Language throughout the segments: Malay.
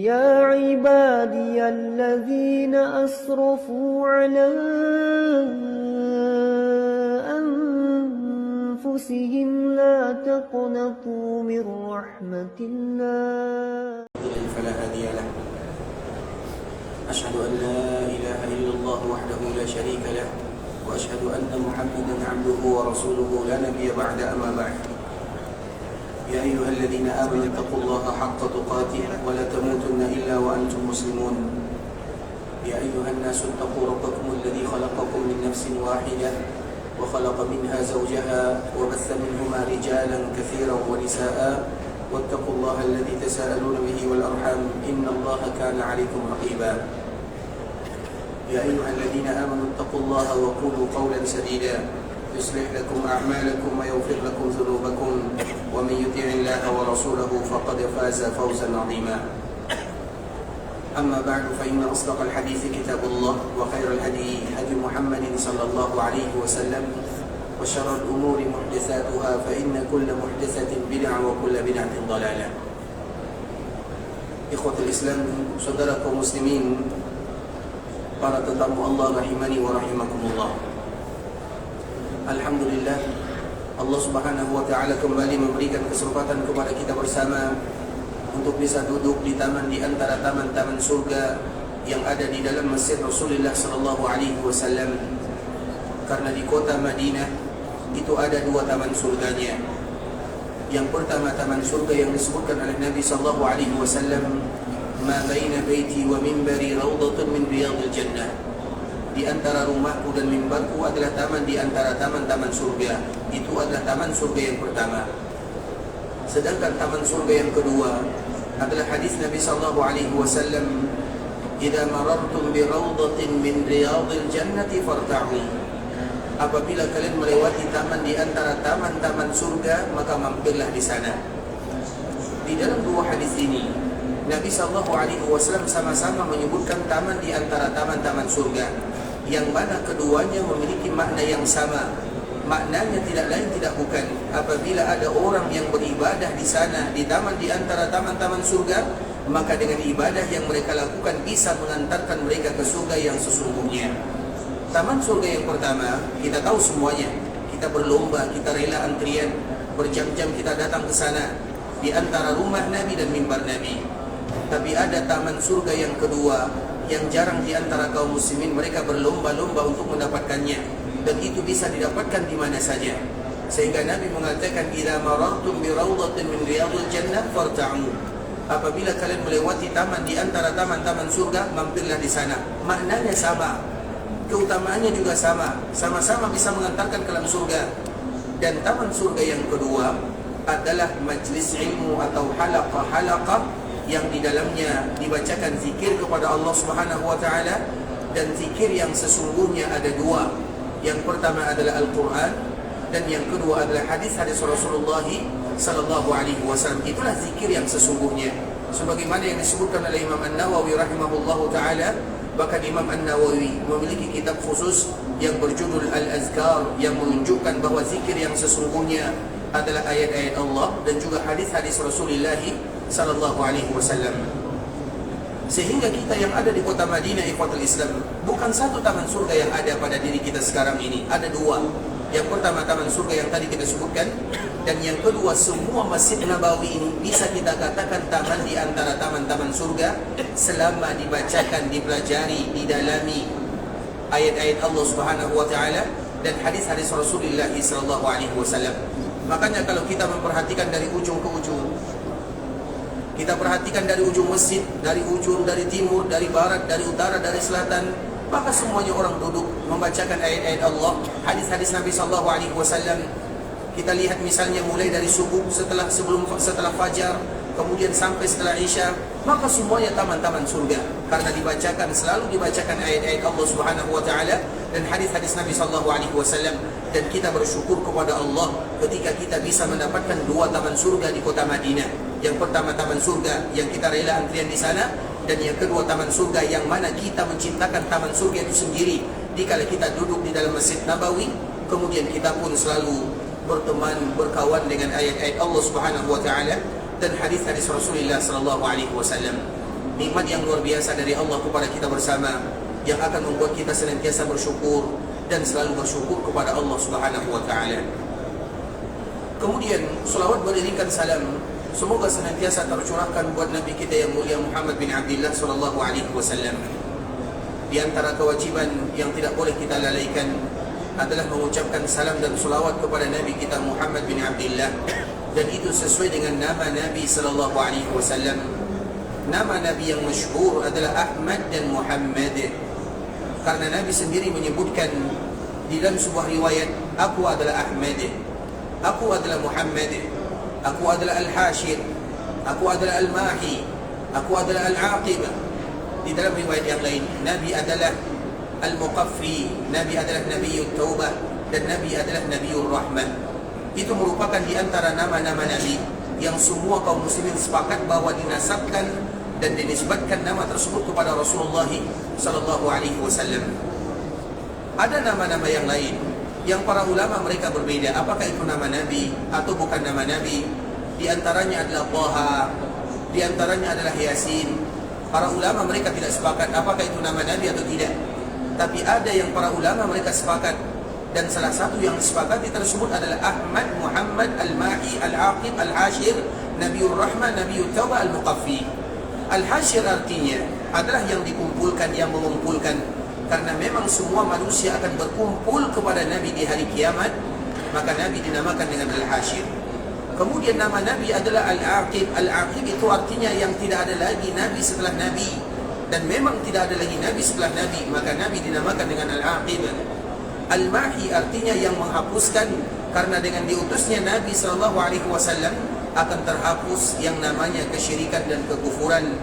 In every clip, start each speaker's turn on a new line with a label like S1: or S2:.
S1: يا عبادي الذين أسرفوا على أنفسهم لا تقنطوا من رحمة الله
S2: فلا هادي له. أشهد أن لا إله إلا الله وحده لا شريك له، وأشهد أن محمدا عبده ورسوله لا نبي بعد. أما بعد، يا أيها الذين آمنوا اتقوا الله حق تقاته ولا تموتن إلا وأنتم مسلمون. يا أيها الناس اتقوا ربكم الذي خلقكم من نفس واحدة وخلق منها زوجها وبث منهما رجالا كثيرا ونساء، واتقوا الله الذي تساءلون به والأرحام إن الله كان عليكم رقيبا. يا أيها الذين آمنوا اتقوا الله وقولوا قولا سديدا يصلح لكم أعمالكم ويغفر لكم ذنوبكم، ومن يطع الله ورسوله فقد فاز فوزا عظيما. أما بعد، فإن أصدق الحديث كتاب الله، وخير الهدي هدي محمد صلى الله عليه وسلم، وشر الأمور محدثاتها، فإن كل محدثة بدعة وكل بدعة ضلالة. Ikhwatul Islam, saudara kaum muslimin, para tetamu Allah rahimani wa rahimakumullah. Alhamdulillah, Allah Subhanahu wa taala kembali memberikan kesempatan kepada kita bersama untuk bisa duduk di taman di antara taman-taman surga yang ada di dalam Masjid Rasulullah sallallahu alaihi wasallam. Karena di kota Madinah itu ada dua taman surganya. Yang pertama taman surga yang disebutkan oleh Nabi sallallahu alaihi wasallam, "Ma baina baiti wa minbari rawdatun min riyadil jannah." Di antara rumahku dan mimbarku adalah taman di antara taman-taman surga. Itu adalah taman surga yang pertama. Sedangkan taman surga yang kedua adalah hadis Nabi sallallahu alaihi wasallam, "Idza marartum bi rawdatin min riyadil jannati farta'u." Apabila kalian melewati taman di antara taman-taman surga, maka mampirlah di sana. Di dalam dua hadis ini, Nabi sallallahu alaihi wasallam sama-sama menyebutkan taman di antara taman-taman surga, yang mana keduanya memiliki makna yang sama. Maknanya tidak lain tidak bukan, apabila ada orang yang beribadah di sana, di taman di antara taman-taman surga, maka dengan ibadah yang mereka lakukan bisa mengantarkan mereka ke surga yang sesungguhnya. Taman surga yang pertama, kita tahu semuanya. Kita berlomba, kita rela antrian, berjam-jam kita datang ke sana, di antara rumah Nabi dan mimbar Nabi. Tapi ada taman surga yang kedua, yang jarang di antara kaum muslimin mereka berlomba-lomba untuk mendapatkannya, dan itu bisa didapatkan di mana saja. Sehingga Nabi mengatakan, "Idza marartum bi rawdatin min riyadil jannah farta'u." Apabila kalian melewati taman di antara taman-taman surga, mampirlah di sana. Maknanya sama, keutamaannya juga sama, sama-sama bisa mengantarkan ke dalam surga. Dan taman surga yang kedua adalah majlis ilmu atau halaqah-halaqah yang di dalamnya dibacakan zikir kepada Allah Subhanahu wa taala, dan zikir yang sesungguhnya ada dua. Yang pertama adalah Al-Qur'an, dan yang kedua adalah hadis-hadis Rasulullah sallallahu alaihi wasallam. Itulah zikir yang sesungguhnya. Sebagaimana yang disebutkan oleh Imam An-Nawawi rahimahullahu taala, bahkan Imam An-Nawawi memiliki kitab khusus yang berjudul Al-Azkar, yang menunjukkan bahawa zikir yang sesungguhnya adalah ayat-ayat Allah dan juga hadis-hadis Rasulullah sallallahu alaihi wasallam. Sehingga kita yang ada di kota Madinah, ikhwatul Islam, bukan satu taman surga yang ada pada diri kita sekarang ini, ada dua. Yang pertama taman surga yang tadi kita sebutkan, dan yang kedua semua Masjid Nabawi ini bisa kita katakan taman di antara taman-taman surga, selama dibacakan, dipelajari, didalami ayat-ayat Allah Subhanahu wa taala dan hadis-hadis Rasulullah sallallahu alaihi wasallam. Makanya kalau kita memperhatikan dari ujung ke ujung, kita perhatikan dari ujung masjid, dari ujung, dari timur, dari barat, dari utara, dari selatan, maka semuanya orang duduk membacakan ayat-ayat Allah, hadis-hadis Nabi sallallahu alaihi wasallam. Kita lihat misalnya mulai dari subuh, setelah fajar, kemudian sampai setelah Isya, maka semuanya taman-taman surga, karena dibacakan, selalu dibacakan ayat-ayat Allah Subhanahu wa taala dan hadis-hadis Nabi sallallahu alaihi wasallam. Dan kita bersyukur kepada Allah ketika kita bisa mendapatkan dua taman surga di kota Madinah. Yang pertama taman surga yang kita rela antrian di sana, dan yang kedua taman surga yang mana kita menciptakan taman surga itu sendiri dikala kita duduk di dalam Masjid Nabawi, kemudian kita pun selalu berteman, berkawan dengan ayat-ayat Allah Subhanahu wa taala dan hadis-hadis Rasulullah sallallahu alaihi wasallam. nikmat yang luar biasa dari Allah kepada kita bersama, yang akan membuat kita senantiasa bersyukur dan selalu bersyukur kepada Allah Subhanahu wa taala. Kemudian selawat beriringkan salam semoga senantiasa tercurahkan buat Nabi kita yang mulia Muhammad bin Abdullah sallallahu alaihi wasallam. Di antara kewajiban yang tidak boleh kita lalaikan adalah mengucapkan salam dan selawat kepada Nabi kita Muhammad bin Abdullah, dan itu sesuai dengan nama Nabi sallallahu alaihi wasallam. Nama Nabi yang masyhur adalah Ahmad dan Muhammad, karena Nabi sendiri menyebutkan di dalam sebuah riwayat, aku adalah Ahmad, aku adalah Muhammad, aku adalah Al-Hashir, aku adalah Al-Mahi, aku adalah Al-Aqib. Di dalam riwayat yang lain, Nabi adalah Al-Muqaffi, Nabi adalah Nabiyut Taubah, dan Nabi adalah Nabiyur Rahmah. Itu merupakan di antara nama-nama Nabi yang semua kaum muslimin sepakat bahwa dinasabkan dan dinisbatkan nama tersebut kepada Rasulullah sallallahu alaihi wasallam. Ada nama-nama yang lain yang para ulama mereka berbeda, apakah itu nama Nabi atau bukan nama Nabi. Di antaranya adalah Taha, di antaranya adalah Yasin. Para ulama mereka tidak sepakat apakah itu nama Nabi atau tidak. Tapi ada yang para ulama mereka sepakat, dan salah satu yang disepakati tersebut adalah Ahmad, Muhammad, Al-Mahi, Al-Aqib, Al-Hashir, Nabiyur Rahmah, Nabiyut Taubah, Al-Muqaffi. Al-Hashir artinya adalah yang dikumpulkan, yang mengumpulkan, karena memang semua manusia akan berkumpul kepada Nabi di hari kiamat, maka Nabi dinamakan dengan Al-Hashir. Kemudian nama Nabi adalah Al-Aqib. Al-Aqib itu artinya yang tidak ada lagi Nabi setelah Nabi, dan memang tidak ada lagi Nabi setelah Nabi, maka Nabi dinamakan dengan Al-Aqib. Al-Mahi artinya yang menghapuskan, karena dengan diutusnya Nabi SAW akan terhapus yang namanya kesyirikan dan kekufuran.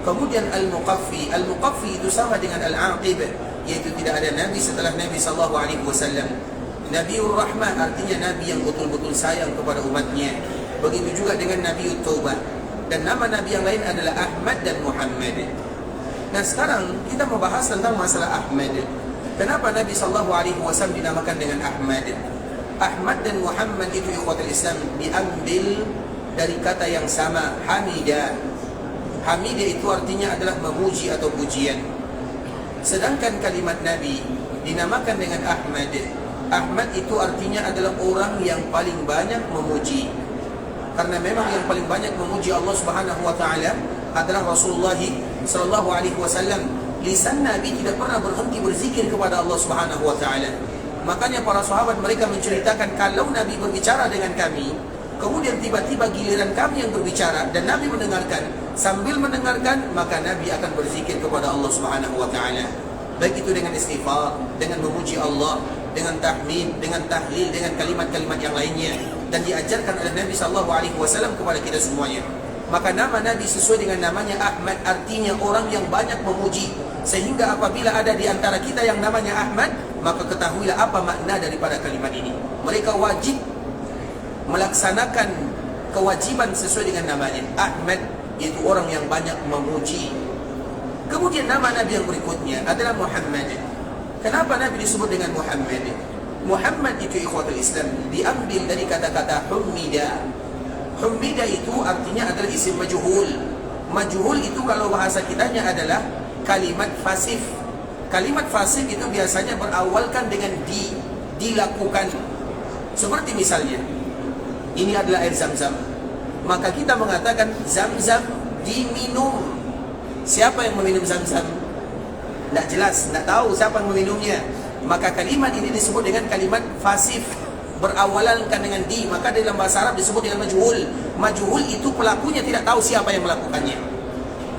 S2: Kemudian Al-Muqaffi. Al-Muqaffi itu sama dengan Al-Aqib, yaitu tidak ada Nabi setelah Nabi SAW. Nabiyur Rahmah artinya Nabi yang betul-betul sayang kepada umatnya. Begitu juga dengan Nabiyut Taubah. Dan nama Nabi yang lain adalah Ahmad dan Muhammad. Nah, sekarang kita membahas tentang masalah Ahmad. Kenapa Nabi SAW dinamakan dengan Ahmad? Ahmad dan Muhammad itu ikhwatul Islam diambil dari kata yang sama, Hamidah. Hamidah itu artinya adalah memuji atau pujian. Sedangkan kalimat Nabi dinamakan dengan Ahmad. Ahmad itu artinya adalah orang yang paling banyak memuji. Karena memang yang paling banyak memuji Allah Subhanahu wa taala adalah Rasulullah sallallahu alaihi wasallam. Lisan Nabi tidak pernah berhenti berzikir kepada Allah Subhanahu wa taala. Makanya para sahabat mereka menceritakan, kalau Nabi berbicara dengan kami, kemudian tiba-tiba giliran kami yang berbicara dan Nabi mendengarkan, sambil mendengarkan maka Nabi akan berzikir kepada Allah Subhanahu wa taala. Baik itu dengan istighfar, dengan memuji Allah, dengan tahmid, dengan tahlil, dengan kalimat-kalimat yang lainnya, dan diajarkan oleh Nabi SAW kepada kita semuanya. Maka nama Nabi sesuai dengan namanya Ahmad, artinya orang yang banyak memuji. Sehingga apabila ada di antara kita yang namanya Ahmad, maka ketahuilah apa makna daripada kalimat ini. Mereka wajib melaksanakan kewajiban sesuai dengan namanya. Ahmad yaitu orang yang banyak memuji. Kemudian nama Nabi yang berikutnya adalah Muhammad. Kenapa Nabi disebut dengan Muhammad? Muhammad itu ikhwatul Islam diambil dari kata-kata Hummida. Hummida itu artinya adalah isim majhul. Majhul itu kalau bahasa kitanya adalah kalimat fasif. Kalimat fasif itu biasanya berawalkan dengan dilakukan. Seperti misalnya, ini adalah air Zam-Zam, maka kita mengatakan Zam-Zam diminum. Siapa yang meminum Zam-Zam? Tidak jelas, tidak tahu siapa yang meminumnya. Maka kalimat ini disebut dengan kalimat fasif, berawalankan dengan di. Maka dalam bahasa Arab disebut dengan majhul. Majhul itu pelakunya tidak tahu siapa yang melakukannya.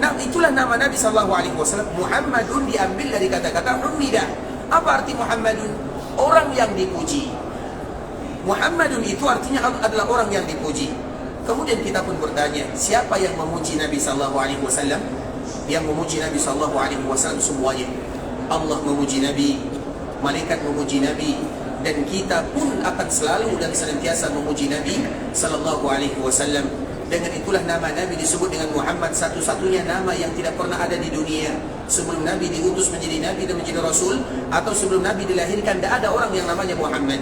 S2: Nah, itulah nama Nabi SAW. Muhammadun diambil dari kata-kata Hummidah. Apa arti Muhammadun? Orang yang dipuji. Muhammadun itu artinya adalah orang yang dipuji. Kemudian kita pun bertanya, siapa yang memuji Nabi SAW? Yang memuji Nabi SAW semuanya. Allah memuji Nabi, malaikat memuji Nabi, dan kita pun akan selalu dan senantiasa memuji Nabi SAW. Dengan itulah nama Nabi disebut dengan Muhammad, satu-satunya nama yang tidak pernah ada di dunia. Sebelum Nabi diutus menjadi Nabi dan menjadi Rasul, atau sebelum Nabi dilahirkan, tidak ada orang yang namanya Muhammad.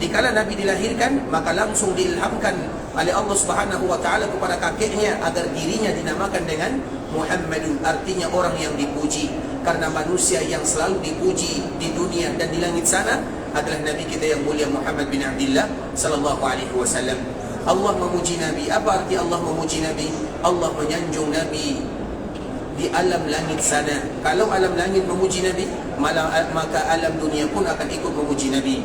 S2: Dikala Nabi dilahirkan, maka langsung diilhamkan oleh Allah Subhanahu wa taala kepada kakeknya agar dirinya dinamakan dengan Muhammadun, artinya orang yang dipuji. Karena manusia yang selalu dipuji di dunia dan di langit sana adalah Nabi kita yang mulia Muhammad bin Abdullah sallallahu alaihi wasallam. Allah memuji Nabi. Apa arti Allah memuji Nabi? Allah menyanjung Nabi di alam langit sana. Kalau alam langit memuji Nabi, maka alam dunia pun akan ikut memuji Nabi.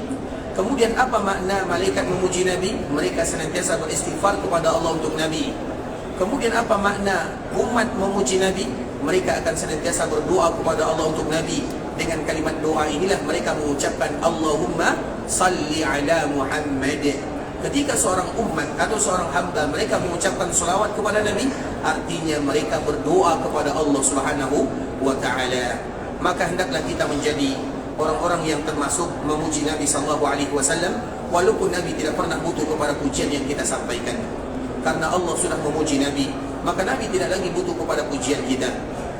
S2: Kemudian apa makna malaikat memuji Nabi? Mereka senantiasa beristighfar kepada Allah untuk Nabi. Kemudian apa makna umat memuji Nabi? Mereka akan senantiasa berdoa kepada Allah untuk Nabi. Dengan kalimat doa inilah mereka mengucapkan Allahumma salli ala Muhammad. Ketika seorang umat atau seorang hamba mereka mengucapkan salawat kepada Nabi, artinya mereka berdoa kepada Allah Subhanahu wa taala. Maka hendaklah kita menjadi orang-orang yang termasuk memuji Nabi sallallahu alaihi wasallam, walaupun Nabi tidak pernah butuh kepada pujian yang kita sampaikan. Karena Allah sudah memuji Nabi, maka Nabi tidak lagi butuh kepada pujian kita.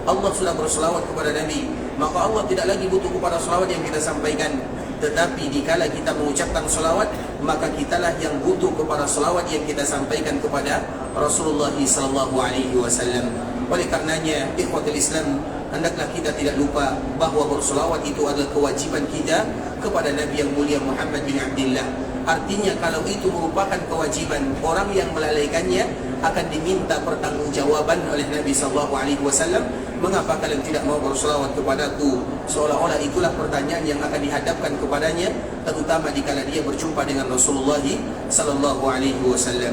S2: Allah sudah berselawat kepada Nabi, maka Allah tidak lagi butuh kepada selawat yang kita sampaikan. Tetapi dikala kita mengucapkan selawat, maka kitalah yang butuh kepada selawat yang kita sampaikan kepada Rasulullah sallallahu alaihi wasallam. Oleh karenanya, ikhwatul Islam, hendaklah kita tidak lupa bahawa berselawat itu adalah kewajiban kita kepada Nabi yang mulia Muhammad bin Abdullah. Artinya kalau itu merupakan kewajiban, orang yang melalaikannya akan diminta pertanggungjawaban oleh Nabi sallallahu alaihi wasallam. Mengapa kalian tidak mau berselawat kepadaku? Seolah-olah itulah pertanyaan yang akan dihadapkan kepadanya, terutama dikala dia berjumpa dengan Rasulullah sallallahu alaihi wasallam.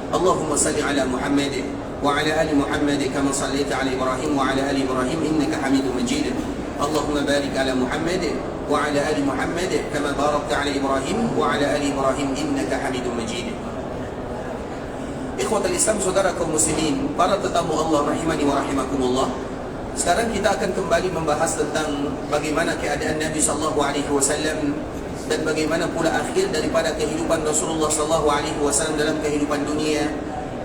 S2: Allahumma salli ala Muhammad wa ala ali Muhammad kama sallaita ala Ibrahim wa ala ali Ibrahim innaka Hamidum Majid. Allahumma barik ala Muhammad wa ala ali Muhammad kama barakta ala Ibrahim wa ala ali Ibrahim innaka Hamidum Majid. Ikhwatul Islam, saudara kaum muslimin, para tetamu Allah rahimani wa rahimakumullah. Sekarang kita akan kembali membahas tentang bagaimana keadaan Nabi sallallahu alaihi wasallam dan bagaimana pula akhir daripada kehidupan Rasulullah sallallahu alaihi wasallam dalam kehidupan dunia.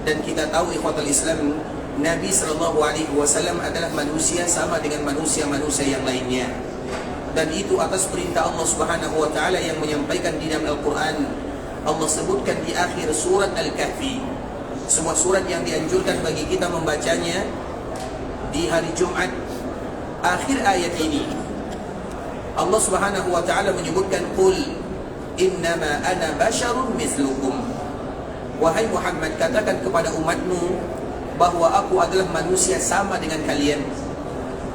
S2: Dan kita tahu ikhwatul Islam, Nabi sallallahu alaihi wasallam adalah manusia sama dengan manusia-manusia yang lainnya. Dan itu atas perintah Allah Subhanahu wa taala yang menyampaikan di dalam Al-Qur'an. Allah sebutkan di akhir surat Al-Kahfi, sebuah surat yang dianjurkan bagi kita membacanya di hari Jumat. Akhir ayat ini Allah Subhanahu wa taala menyebutkan, qul innama ana basyarun mithlukum. Wahai Muhammad, katakan kepada umatmu bahwa aku adalah manusia sama dengan kalian.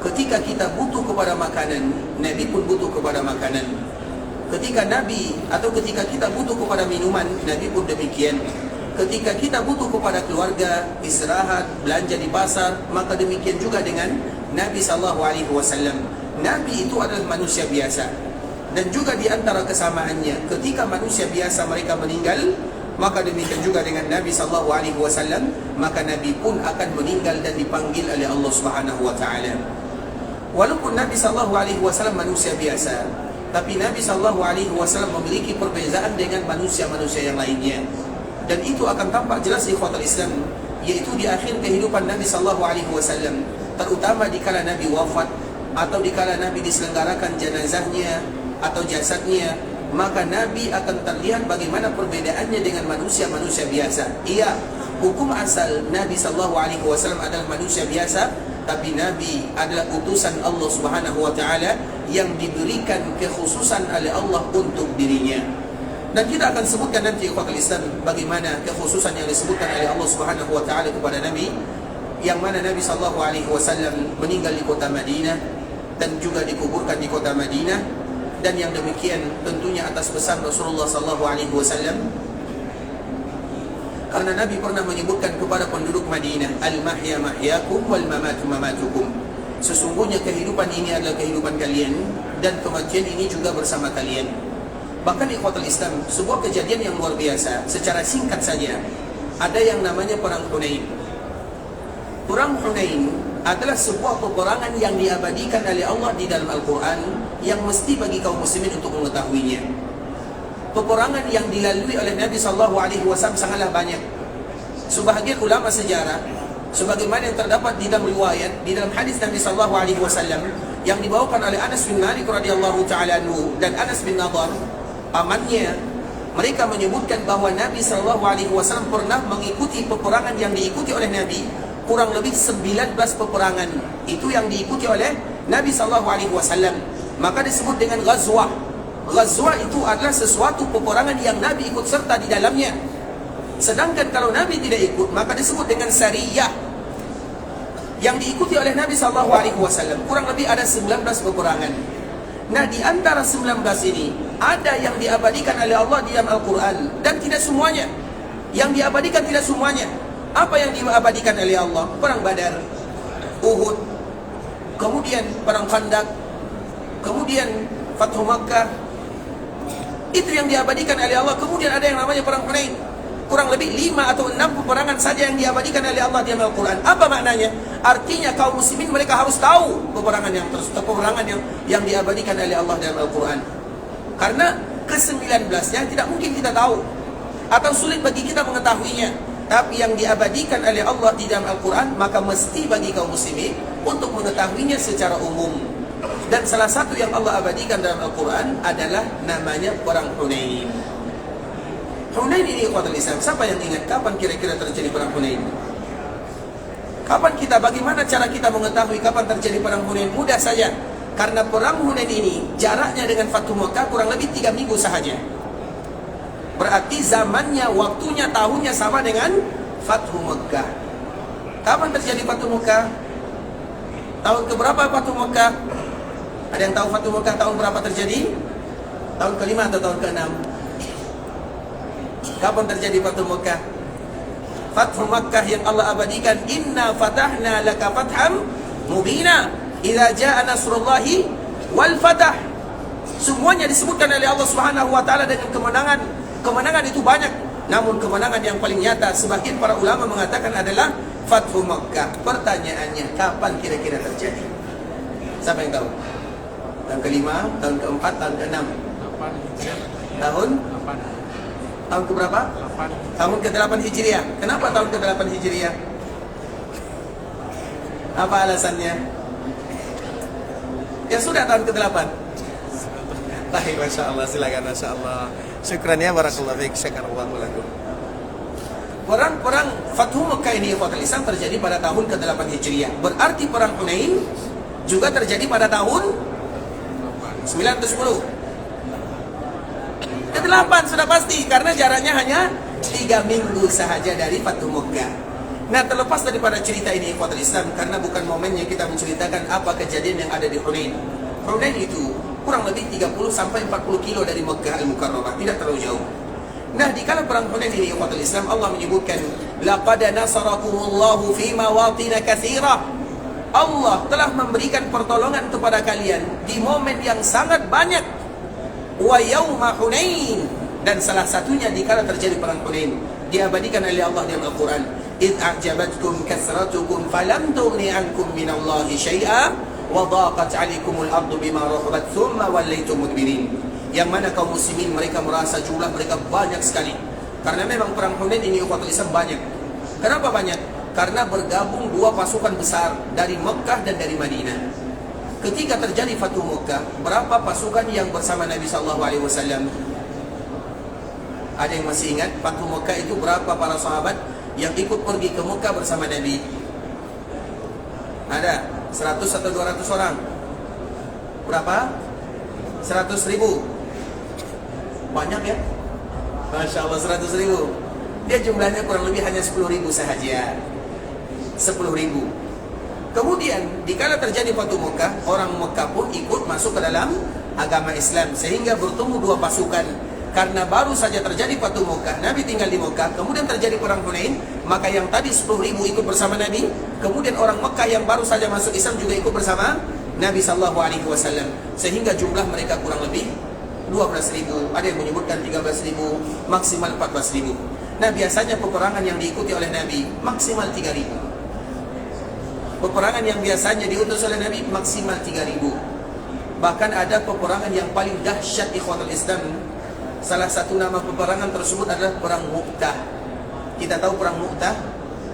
S2: Ketika kita butuh kepada makanan, Nabi pun butuh kepada makanan. Ketika Nabi atau ketika kita butuh kepada minuman, Nabi pun demikian. Ketika kita butuh kepada keluarga, istirahat, belanja di pasar, maka demikian juga dengan Nabi sallallahu alaihi wasallam. Nabi itu adalah manusia biasa. Dan juga di antara kesamaannya, ketika manusia biasa mereka meninggal, maka demikian juga dengan Nabi sallallahu alaihi wasallam, maka Nabi pun akan meninggal dan dipanggil oleh Allah Subhanahu wa taala. Walaupun Nabi sallallahu alaihi wasallam manusia biasa, tapi Nabi sallallahu alaihi wasallam memiliki perbezaan dengan manusia-manusia yang lainnya. Dan itu akan tampak jelas di ikhwatul Islam, yaitu di akhir kehidupan Nabi sallallahu alaihi wasallam, terutama dikala Nabi wafat atau dikala Nabi diselenggarakan jenazahnya atau jasadnya, maka Nabi akan terlihat bagaimana perbedaannya dengan manusia-manusia biasa. Iya, hukum asal Nabi sallallahu alaihi wasallam adalah manusia biasa, tapi Nabi adalah utusan Allah Subhanahu wa taala yang diberikan kekhususan oleh Allah untuk dirinya. Dan kita akan sebutkan nanti ikhwatul Islam bagaimana kekhususan yang disebutkan oleh Allah Subhanahu wa taala kepada Nabi, yang mana Nabi sallallahu alaihi wasallam meninggal di kota Madinah dan juga dikuburkan di kota Madinah, dan yang demikian tentunya atas pesan Rasulullah sallallahu alaihi wasallam. Karena Nabi pernah menyebutkan kepada penduduk Madinah, al-mahya mahyakum wal mamatu mamatukum. Sesungguhnya kehidupan ini adalah kehidupan kalian dan kematian ini juga bersama kalian. Bahkan ikhwatul Islam, sebuah kejadian yang luar biasa, secara singkat saja, ada yang namanya Perang Hunain. Perang Hunain adalah sebuah peperangan yang diabadikan oleh Allah di dalam Al-Quran, yang mesti bagi kaum muslimin untuk mengetahuinya. Peperangan yang dilalui oleh Nabi SAW sangatlah banyak. Sebahagian ulama sejarah, sebagaimana yang terdapat di dalam riwayat, di dalam hadis Nabi SAW yang dibawakan oleh Anas bin Malik radhiyallahu ta'ala anhu dan Anas bin Nadar, pamannya, Mereka menyebutkan bahwa Nabi SAW pernah mengikuti peperangan yang diikuti oleh Nabi, kurang lebih 19 peperangan. Itu yang diikuti oleh Nabi SAW. Maka disebut dengan ghazwah. Ghazwah itu adalah sesuatu peperangan yang Nabi ikut serta di dalamnya. Sedangkan kalau Nabi tidak ikut, maka disebut dengan sariyah, yang diikuti oleh Nabi SAW. Kurang lebih ada 19 peperangan. Nah, di antara 19 ini ada yang diabadikan oleh Allah di dalam Al-Quran, dan tidak semuanya. Yang diabadikan tidak semuanya. Apa yang diabadikan oleh Allah? Perang Badar, Uhud, kemudian perang Khandaq, kemudian Fathu Makkah. Itu yang diabadikan oleh Allah. Kemudian ada yang namanya perang Hunain. Kurang lebih 5 atau 6 peperangan saja yang diabadikan oleh Allah di dalam Al-Quran. Apa maknanya? Artinya kaum muslimin mereka harus tahu peperangan yang diabadikan oleh Allah dalam Al-Quran. Karena ke-19-nya tidak mungkin kita tahu, atau sulit bagi kita mengetahuinya. Tapi yang diabadikan oleh Allah di dalam Al-Quran, maka mesti bagi kaum muslimin untuk mengetahuinya secara umum. Dan salah satu yang Allah abadikan dalam Al-Quran adalah namanya perang Hunain. Hunain ini ikhwatul Islam, siapa yang ingat kapan kira-kira terjadi perang Hunain? Bagaimana cara kita mengetahui kapan terjadi perang Hunain? Mudah saja. Karena perang Hunain ini jaraknya dengan Fathu Makkah kurang lebih 3 minggu sahaja. Berarti zamannya, waktunya, tahunnya sama dengan Fathu Makkah. Kapan terjadi Fathu Makkah? Tahun keberapa Fathu Makkah? Ada yang tahu Fathu Makkah tahun berapa terjadi? Tahun ke-5 atau tahun ke-6? Kapan terjadi Fathu Makkah? Fathu Makkah yang Allah abadikan, inna fatahna laka fatham mubina idza jaa nasrullahi wal fatah. Semuanya disebutkan oleh Allah Subhanahu wa taala dengan kemenangan. Kemenangan itu banyak, namun kemenangan yang paling nyata sebagian para ulama mengatakan adalah Fathu Makkah. Pertanyaannya, kapan kira-kira terjadi? Siapa yang tahu? Tahun ke-5, tahun ke-4, tahun ke-6? Tahun ke-berapa? Tahun ke-8 Hijriah. Kenapa tahun ke-8 Hijriah? Apa alasannya? Ya sudah, tahun ke-8. Baik, Masya Allah, silakan. Masya Allah. Syukran ya, barakallahu fiik. Syakarallahu lakum. Perang Fathu Makkah ini Islam terjadi pada tahun ke-8 Hijriah. Berarti perang Hunain juga terjadi pada tahun 9 atau 10? Ke-8 sudah pasti, karena jaraknya hanya 3 minggu sahaja dari Fathu Makkah. Nah, terlepas daripada cerita ini ikhwatul Islam, karena bukan momennya kita menceritakan apa kejadian yang ada di Hunain. Hunain itu kurang lebih 30 sampai 40 kilo dari Makkah Al-Mukarramah, tidak terlalu jauh. Nah, di kala perang Hunain ini ikhwatul Islam, Allah menyebutkan laqad nasarakumullahu fi mawatin katsirah. Allah telah memberikan pertolongan kepada kalian di momen yang sangat banyak. Wa yauma Hunain, dan salah satunya di kala terjadi perang Hunain diabadikan oleh Allah dalam Al-Quran, id a'jabatkum kasratukum falam tughni ankum minallahi syai'a wa dhaqat 'alaikumul ardu bima rahabat thumma wallaytum mudbirin. Yang mana kaum muslimin mereka merasa jumlah mereka banyak sekali, karena memang perang Hunain ini umatul Islam banyak. Kenapa banyak? Karena bergabung 2 pasukan besar dari Mekah dan dari Madinah. Ketika terjadi Fathu Makkah, berapa pasukan yang bersama Nabi SAW? Ada yang masih ingat Fathu Makkah itu berapa para sahabat yang ikut pergi ke Makkah bersama Nabi? Ada 100 atau 200 orang? Berapa? 100.000. Banyak ya? Masya Allah, 100.000. Dia jumlahnya kurang lebih hanya 10.000 sahaja. 10.000. Kemudian dikala terjadi Fathu Makkah, orang Makkah pun ikut masuk ke dalam agama Islam, sehingga bertemu 2 pasukan. Karena baru saja terjadi Fathu Makkah, Nabi tinggal di Makkah, kemudian terjadi perang Hunain, maka yang tadi 10.000 ikut bersama Nabi, kemudian orang Makkah yang baru saja masuk Islam juga ikut bersama Nabi SAW, sehingga jumlah mereka kurang lebih 12.000, ada yang menyebutkan 13.000, maksimal 14.000. Nah, biasanya peperangan yang diikuti oleh Nabi maksimal 3.000. Peperangan yang biasanya diutus oleh Nabi maksimal 3.000. Bahkan ada peperangan yang paling dahsyat ikhwatul Islam. Salah satu nama peperangan tersebut adalah Perang Mu'tah. Kita tahu Perang Mu'tah?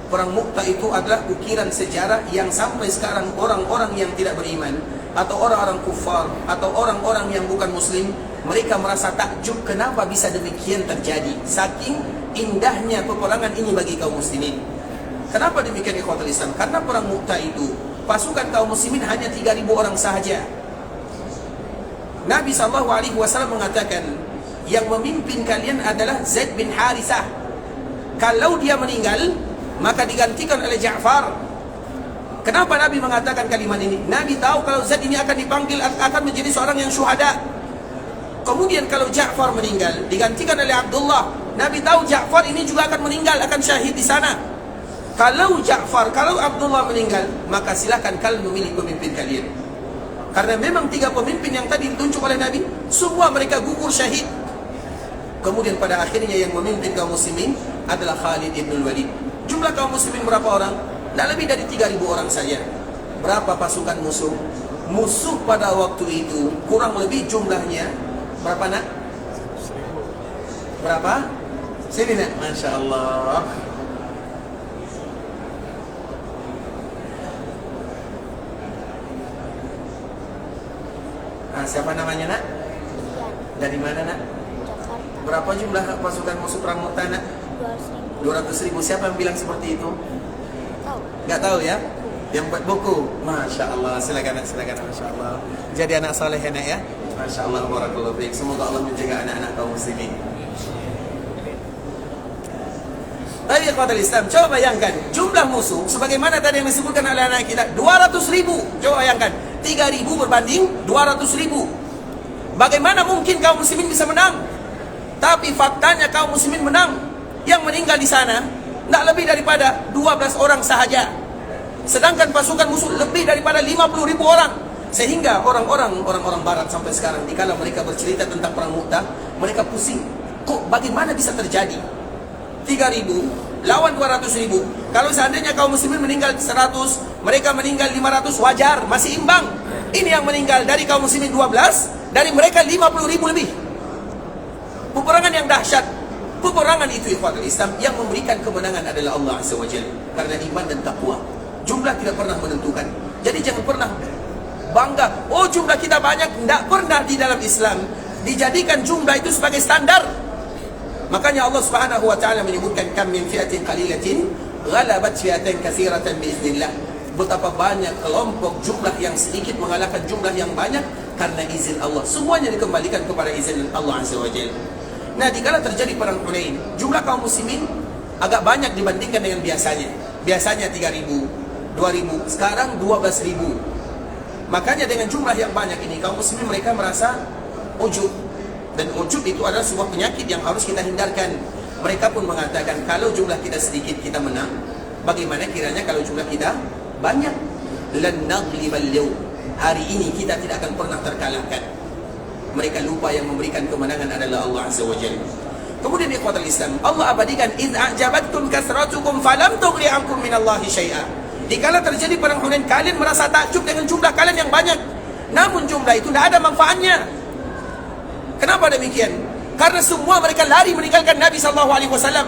S2: Perang Mu'tah itu adalah ukiran sejarah yang sampai sekarang orang-orang yang tidak beriman, atau orang-orang kufar, atau orang-orang yang bukan muslim, Mereka merasa takjub kenapa bisa demikian terjadi. Saking indahnya peperangan ini bagi kaum muslimin. Kenapa demikian ikhwatul Islam? Karena perang Mu'tah itu pasukan kaum muslimin hanya 3.000 orang sahaja. Nabi SAW mengatakan, yang memimpin kalian adalah Zaid bin Harithah. Kalau dia meninggal, maka digantikan oleh Ja'far. Kenapa Nabi mengatakan kalimat ini? Nabi tahu kalau Zaid ini akan dipanggil, akan menjadi seorang yang syuhada. Kemudian kalau Ja'far meninggal, digantikan oleh Abdullah. Nabi tahu Ja'far ini juga akan meninggal, akan syahid di sana. Kalau Abdullah meninggal, maka silakan kalian memilih pemimpin kalian. Karena memang 3 pemimpin yang tadi ditunjuk oleh Nabi, semua mereka gugur syahid. Kemudian pada akhirnya yang memimpin kaum muslimin adalah Khalid ibn Walid. Jumlah kaum muslimin berapa orang? Tidak lebih dari 3.000 orang saja. Berapa pasukan musuh? Musuh pada waktu itu kurang lebih jumlahnya berapa nak? Berapa? Sini nak, Masya Allah. Siapa namanya nak? Dari mana nak?
S3: Jakarta.
S2: Berapa jumlah pasukan musuh perang Mu'tah nak? 200.000. Siapa yang bilang seperti itu?
S3: Tahu.
S2: Nggak tahu ya? Yang buat buku. Masya Allah. Silakan nak, silakan. Masya Allah. Jadi anak soleh nak ya. Masya Allah. Barakallahu fiik. Semoga Allah menjaga anak-anak kaum muslimin. Tapi ikhwatul Islam, coba bayangkan jumlah musuh sebagaimana tadi yang disebutkan oleh anak kita 200.000. Coba bayangkan 3.000 berbanding 200.000. Bagaimana mungkin kaum muslimin bisa menang? Tapi faktanya kaum muslimin menang. Yang meninggal di sana tidak lebih daripada 12 orang sahaja. Sedangkan pasukan musuh lebih daripada 50.000 orang. Sehingga orang-orang barat sampai sekarang dikala mereka bercerita tentang perang Mu'tah, mereka pusing. Kok bagaimana bisa terjadi? 3.000 lawan 200.000. Kalau seandainya kaum muslimin meninggal 100, mereka meninggal 500, wajar, masih imbang. Ini yang meninggal dari kaum muslimin 12, dari mereka 50.000 lebih. Peperangan yang dahsyat. Peperangan itu ikhwatul Islam yang memberikan kemenangan adalah Allah Azza wa Jalla. Karena iman dan takwa. Jumlah tidak pernah menentukan. Jadi jangan pernah bangga, oh jumlah kita banyak. Tidak pernah di dalam Islam dijadikan jumlah itu sebagai standar. Makanya Allah Subhanahu wa taala menyebutkan kam min fi'atin qalilatin ghalabat fi'atan katsiratan biiznillah. Betapa banyak kelompok jumlah yang sedikit mengalahkan jumlah yang banyak karena izin Allah. Semuanya dikembalikan kepada izin Allah Azza wa Jalla. Nah, dikala terjadi perang Hunain, jumlah kaum muslimin agak banyak dibandingkan dengan biasanya. Biasanya 3.000, 2.000, sekarang 12.000. Makanya dengan jumlah yang banyak ini kaum muslimin mereka merasa ujub. Dan ujub itu adalah sebuah penyakit yang harus kita hindarkan. Mereka pun mengatakan kalau jumlah kita sedikit kita menang, bagaimana kiranya kalau jumlah kita banyak? Lan naghlibal yawm. Hari ini kita tidak akan pernah terkalahkan. Mereka lupa yang memberikan kemenangan adalah Allah Azza wa Jalla. Kemudian ikhwatul Islam, Allah abadikan idz a'jabatkum kasratukum falam tughni ankum minallahi syai'a. Dikala terjadi perang Hunain, kalian merasa takjub dengan jumlah kalian yang banyak. Namun jumlah itu tidak ada manfaatnya. Kenapa demikian? Karena semua mereka lari meninggalkan Nabi SAW.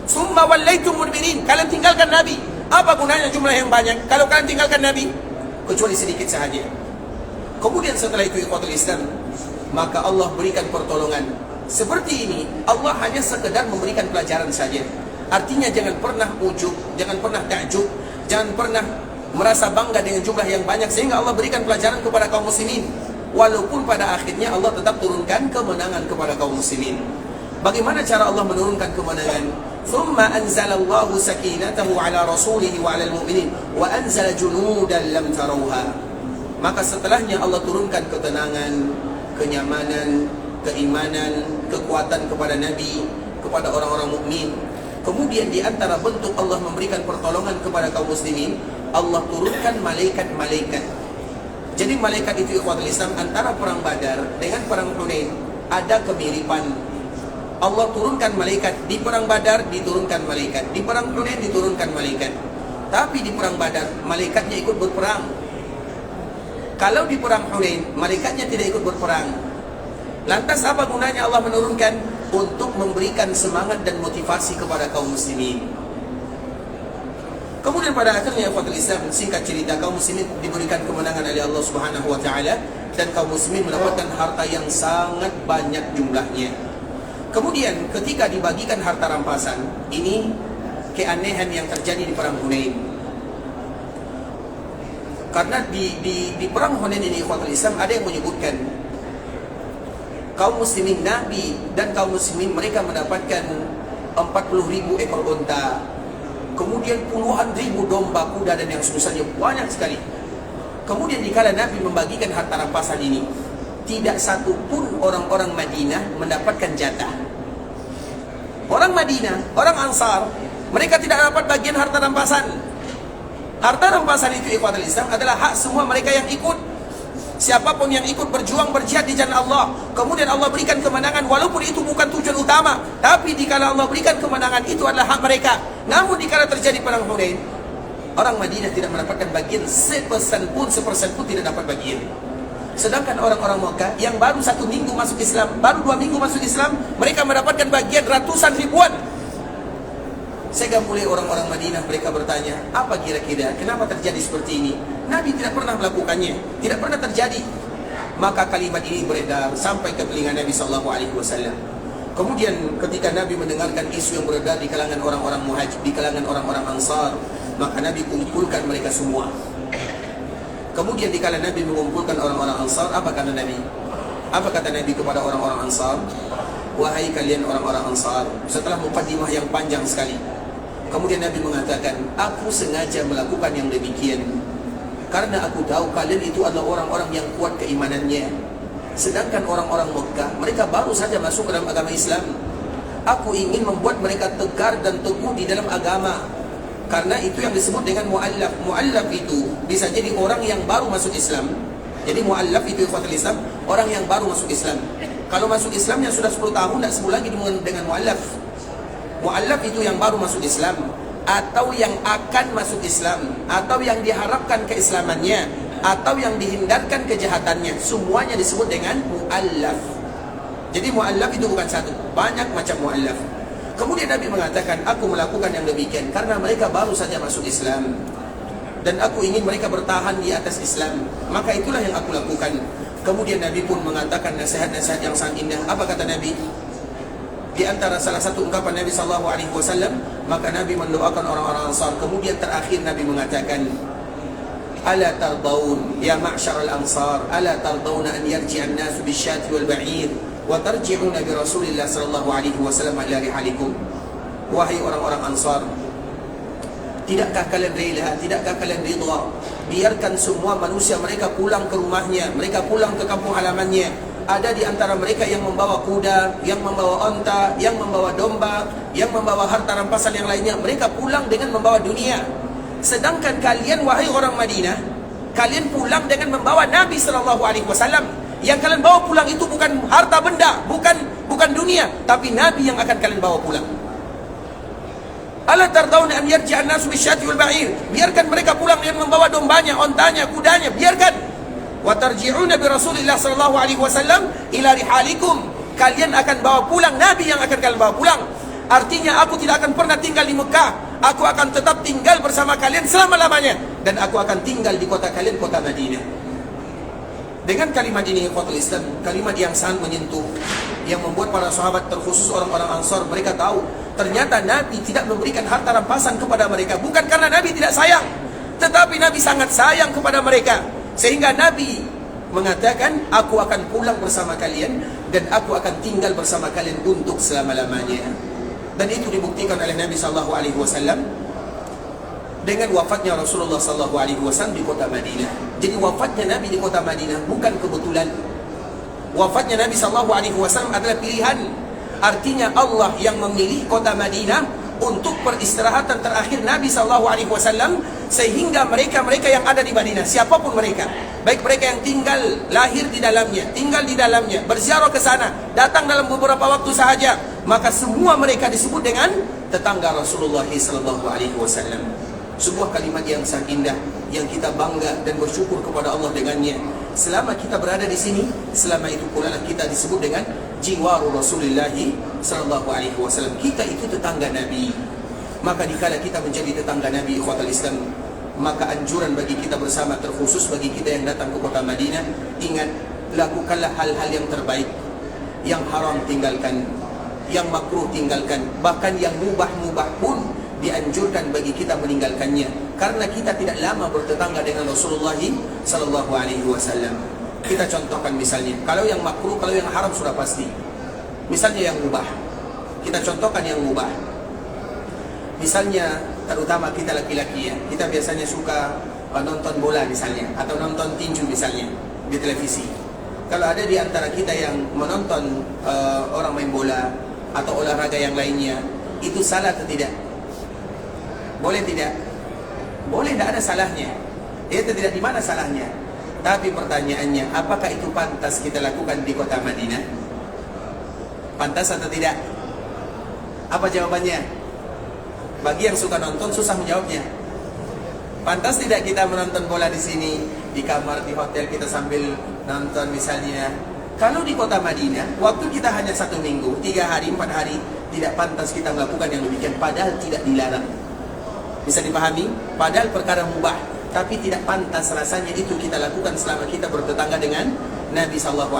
S2: Summa wallaitum mudbirin. Kalian tinggalkan Nabi. Apa gunanya jumlah yang banyak kalau kalian tinggalkan Nabi? Kecuali sedikit sahaja. Kemudian setelah itu ikhwatul Islam, maka Allah berikan pertolongan. Seperti ini, Allah hanya sekedar memberikan pelajaran saja. Artinya jangan pernah ujub, jangan pernah takjub, jangan pernah merasa bangga dengan jumlah yang banyak sehingga Allah berikan pelajaran kepada kaum muslimin. Walaupun pada akhirnya Allah tetap turunkan kemenangan kepada kaum muslimin. Bagaimana cara Allah menurunkan kemenangan? Thumma anzalallahu sakinatahu ala rasulihi wa ala al-mu'minin wa anzala junudan lam tarawha. Maka setelahnya Allah turunkan ketenangan, kenyamanan, keimanan, kekuatan kepada Nabi, kepada orang-orang mukmin. Kemudian di antara bentuk Allah memberikan pertolongan kepada kaum muslimin, Allah turunkan malaikat-malaikat. Jadi malaikat itu ikhwatul Islam, antara perang Badar dengan perang Hunain ada kemiripan. Allah turunkan malaikat. Di perang Badar diturunkan malaikat, di perang Hunain diturunkan malaikat. Tapi di perang Badar malaikatnya ikut berperang. Kalau di perang Hunain malaikatnya tidak ikut berperang. Lantas apa gunanya Allah menurunkan? Untuk memberikan semangat dan motivasi kepada kaum muslimin. Kemudian pada akhirnya ikhwatul Islam, singkat cerita, kaum muslimin diberikan kemenangan oleh Allah Subhanahu wa taala dan kaum muslimin mendapatkan harta yang sangat banyak jumlahnya. Kemudian ketika dibagikan harta rampasan, ini keanehan yang terjadi di perang Hunain. Karena di perang Hunain ini ikhwatul Islam ada yang menyebutkan kaum muslimin Nabi dan kaum muslimin mereka mendapatkan 40.000 ekor unta, kemudian puluhan ribu domba, kuda dan yang semisalnya, banyak sekali. Kemudian dikala Nabi membagikan harta rampasan ini, tidak satu pun orang-orang Madinah mendapatkan jatah. Orang Madinah, orang Ansar, mereka tidak dapat bagian harta rampasan. Harta rampasan itu ikhwatul Islam adalah hak semua mereka yang ikut. Siapapun yang ikut berjuang berjihad di jalan Allah, kemudian Allah berikan kemenangan, walaupun itu bukan tujuan utama, tapi dikala Allah berikan kemenangan itu adalah hak mereka. Namun dikala terjadi perang Hunain, orang Madinah tidak mendapatkan bagian sepersen pun tidak dapat bagian. Sedangkan orang-orang Mekah yang baru 1 minggu masuk Islam, baru 2 minggu masuk Islam, mereka mendapatkan bagian ratusan ribuan. Sehingga mulai orang-orang Madinah mereka bertanya, apa kira-kira kenapa terjadi seperti ini? Nabi tidak pernah melakukannya, tidak pernah terjadi. Maka kalimat ini beredar sampai ke telinga Nabi SAW. Kemudian ketika Nabi mendengarkan isu yang beredar di kalangan orang-orang Muhajir, di kalangan orang-orang Ansar, maka Nabi kumpulkan mereka semua. Kemudian dikala Nabi mengumpulkan orang-orang Ansar, apa kata Nabi? Apa kata Nabi kepada orang-orang Ansar? Wahai kalian orang-orang Ansar, setelah mukadimah yang panjang sekali, kemudian Nabi mengatakan, aku sengaja melakukan yang demikian karena aku tahu kalian itu adalah orang-orang yang kuat keimanannya. Sedangkan orang-orang Mekah, mereka baru saja masuk ke dalam agama Islam. Aku ingin membuat mereka tegar dan teguh di dalam agama. Karena itu yang disebut dengan mu'allaf. Mu'allaf itu bisa jadi orang yang baru masuk Islam. Jadi mu'allaf itu ikhwatul Islam, orang yang baru masuk Islam. Kalau masuk Islamnya sudah 10 tahun, tidak sebut lagi dengan mu'allaf. Mu'allaf itu yang baru masuk Islam, atau yang akan masuk Islam, atau yang diharapkan keislamannya, atau yang dihindarkan kejahatannya. Semuanya disebut dengan mu'allaf. Jadi mu'allaf itu bukan satu, banyak macam mu'allaf. Kemudian Nabi mengatakan, aku melakukan yang demikian karena mereka baru saja masuk Islam, dan aku ingin mereka bertahan di atas Islam. Maka itulah yang aku lakukan. Kemudian Nabi pun mengatakan nasihat-nasihat yang sangat indah. Apa kata Nabi? Di antara salah satu ungkapan Nabi SAW, maka Nabi mendoakan orang-orang Ansar. Kemudian terakhir Nabi mengatakan, ala tardaun ya ma'syar al-ansar, ala tardauna an yarji'an nasu bisyati wal ba'ir wa tarji'una bi Rasulillah sallallahu alaihi wasallam ila rihalikum. Wahai orang-orang Ansar, tidakkah kalian rela, tidakkah kalian ridha, biarkan semua manusia mereka pulang ke rumahnya, mereka pulang ke kampung halamannya. Ada di antara mereka yang membawa kuda, yang membawa onta, yang membawa domba, yang membawa harta rampasan yang lainnya. Mereka pulang dengan membawa dunia. Sedangkan kalian wahai orang Madinah, kalian pulang dengan membawa Nabi SAW. Yang kalian bawa pulang itu bukan harta benda, bukan dunia, tapi Nabi yang akan kalian bawa pulang. Ala tardawna an yarji'an nasu bisyati wal ba'ir. Biarkan mereka pulang dengan membawa dombanya, ontanya, kudanya, biarkan. Wa tarji'una bi Rasulillah sallallahu alaihi wasallam ila rihalikum. Kalian akan bawa pulang Nabi yang akan kalian bawa pulang. Artinya aku tidak akan pernah tinggal di Mekah. Aku akan tetap tinggal bersama kalian selama-lamanya, dan aku akan tinggal di kota kalian, kota Madinah. Dengan kalimat ini ikhwatul Islam, kalimat yang sangat menyentuh, yang membuat para sahabat, terkhusus orang-orang Ansar, mereka tahu ternyata Nabi tidak memberikan harta rampasan kepada mereka bukan karena Nabi tidak sayang, tetapi Nabi sangat sayang kepada mereka. Sehingga Nabi mengatakan, aku akan pulang bersama kalian dan aku akan tinggal bersama kalian untuk selama-lamanya. Dan itu dibuktikan oleh Nabi SAW dengan wafatnya Rasulullah SAW di kota Madinah. Jadi wafatnya Nabi di kota Madinah bukan kebetulan. Wafatnya Nabi SAW adalah pilihan. Artinya Allah yang memilih kota Madinah untuk peristirahatan terakhir Nabi SAW, sehingga mereka-mereka yang ada di Madinah, siapapun mereka, baik mereka yang tinggal, lahir di dalamnya, tinggal di dalamnya, berziarah ke sana, datang dalam beberapa waktu sahaja, maka semua mereka disebut dengan tetangga Rasulullah SAW. Sebuah kalimat yang sangat indah, yang kita bangga dan bersyukur kepada Allah dengannya. Selama kita berada di sini, selama itu pula kita disebut dengan jiwaru Rasulullah SAW. Kita itu tetangga Nabi. Maka dikala kita menjadi tetangga Nabi, ikhwatul Islam, Maka anjuran bagi kita bersama, terkhusus bagi kita yang datang ke kota Madinah, ingat, lakukanlah hal-hal yang terbaik. Yang haram tinggalkan, yang makruh tinggalkan, bahkan yang mubah-mubah pun dianjurkan bagi kita meninggalkannya, karena kita tidak lama bertetangga dengan Rasulullah sallallahu alaihi wasallam. Kita contohkan misalnya, kalau yang makruh, kalau yang haram sudah pasti. Misalnya yang mubah, kita contohkan yang mubah. Misalnya, terutama kita laki-laki ya, kita biasanya suka nonton bola misalnya, atau nonton tinju misalnya di televisi. Kalau ada di antara kita yang menonton orang main bola atau olahraga yang lainnya, itu salah atau tidak? Boleh tidak? Boleh, tidak ada salahnya. Itu tidak, di mana salahnya. Tapi pertanyaannya, apakah itu pantas kita lakukan di kota Madinah? Pantas atau tidak? Apa jawabannya? Bagi yang suka nonton susah menjawabnya. Pantas tidak kita menonton bola di sini, di kamar, di hotel kita sambil nonton misalnya? Kalau di kota Madinah, waktu kita hanya 1 minggu, 3 hari, 4 hari, tidak pantas kita melakukan yang demikian, padahal tidak dilarang. Bisa dipahami? Padahal perkara mubah, tapi tidak pantas rasanya itu kita lakukan selama kita bertetangga dengan Nabi SAW.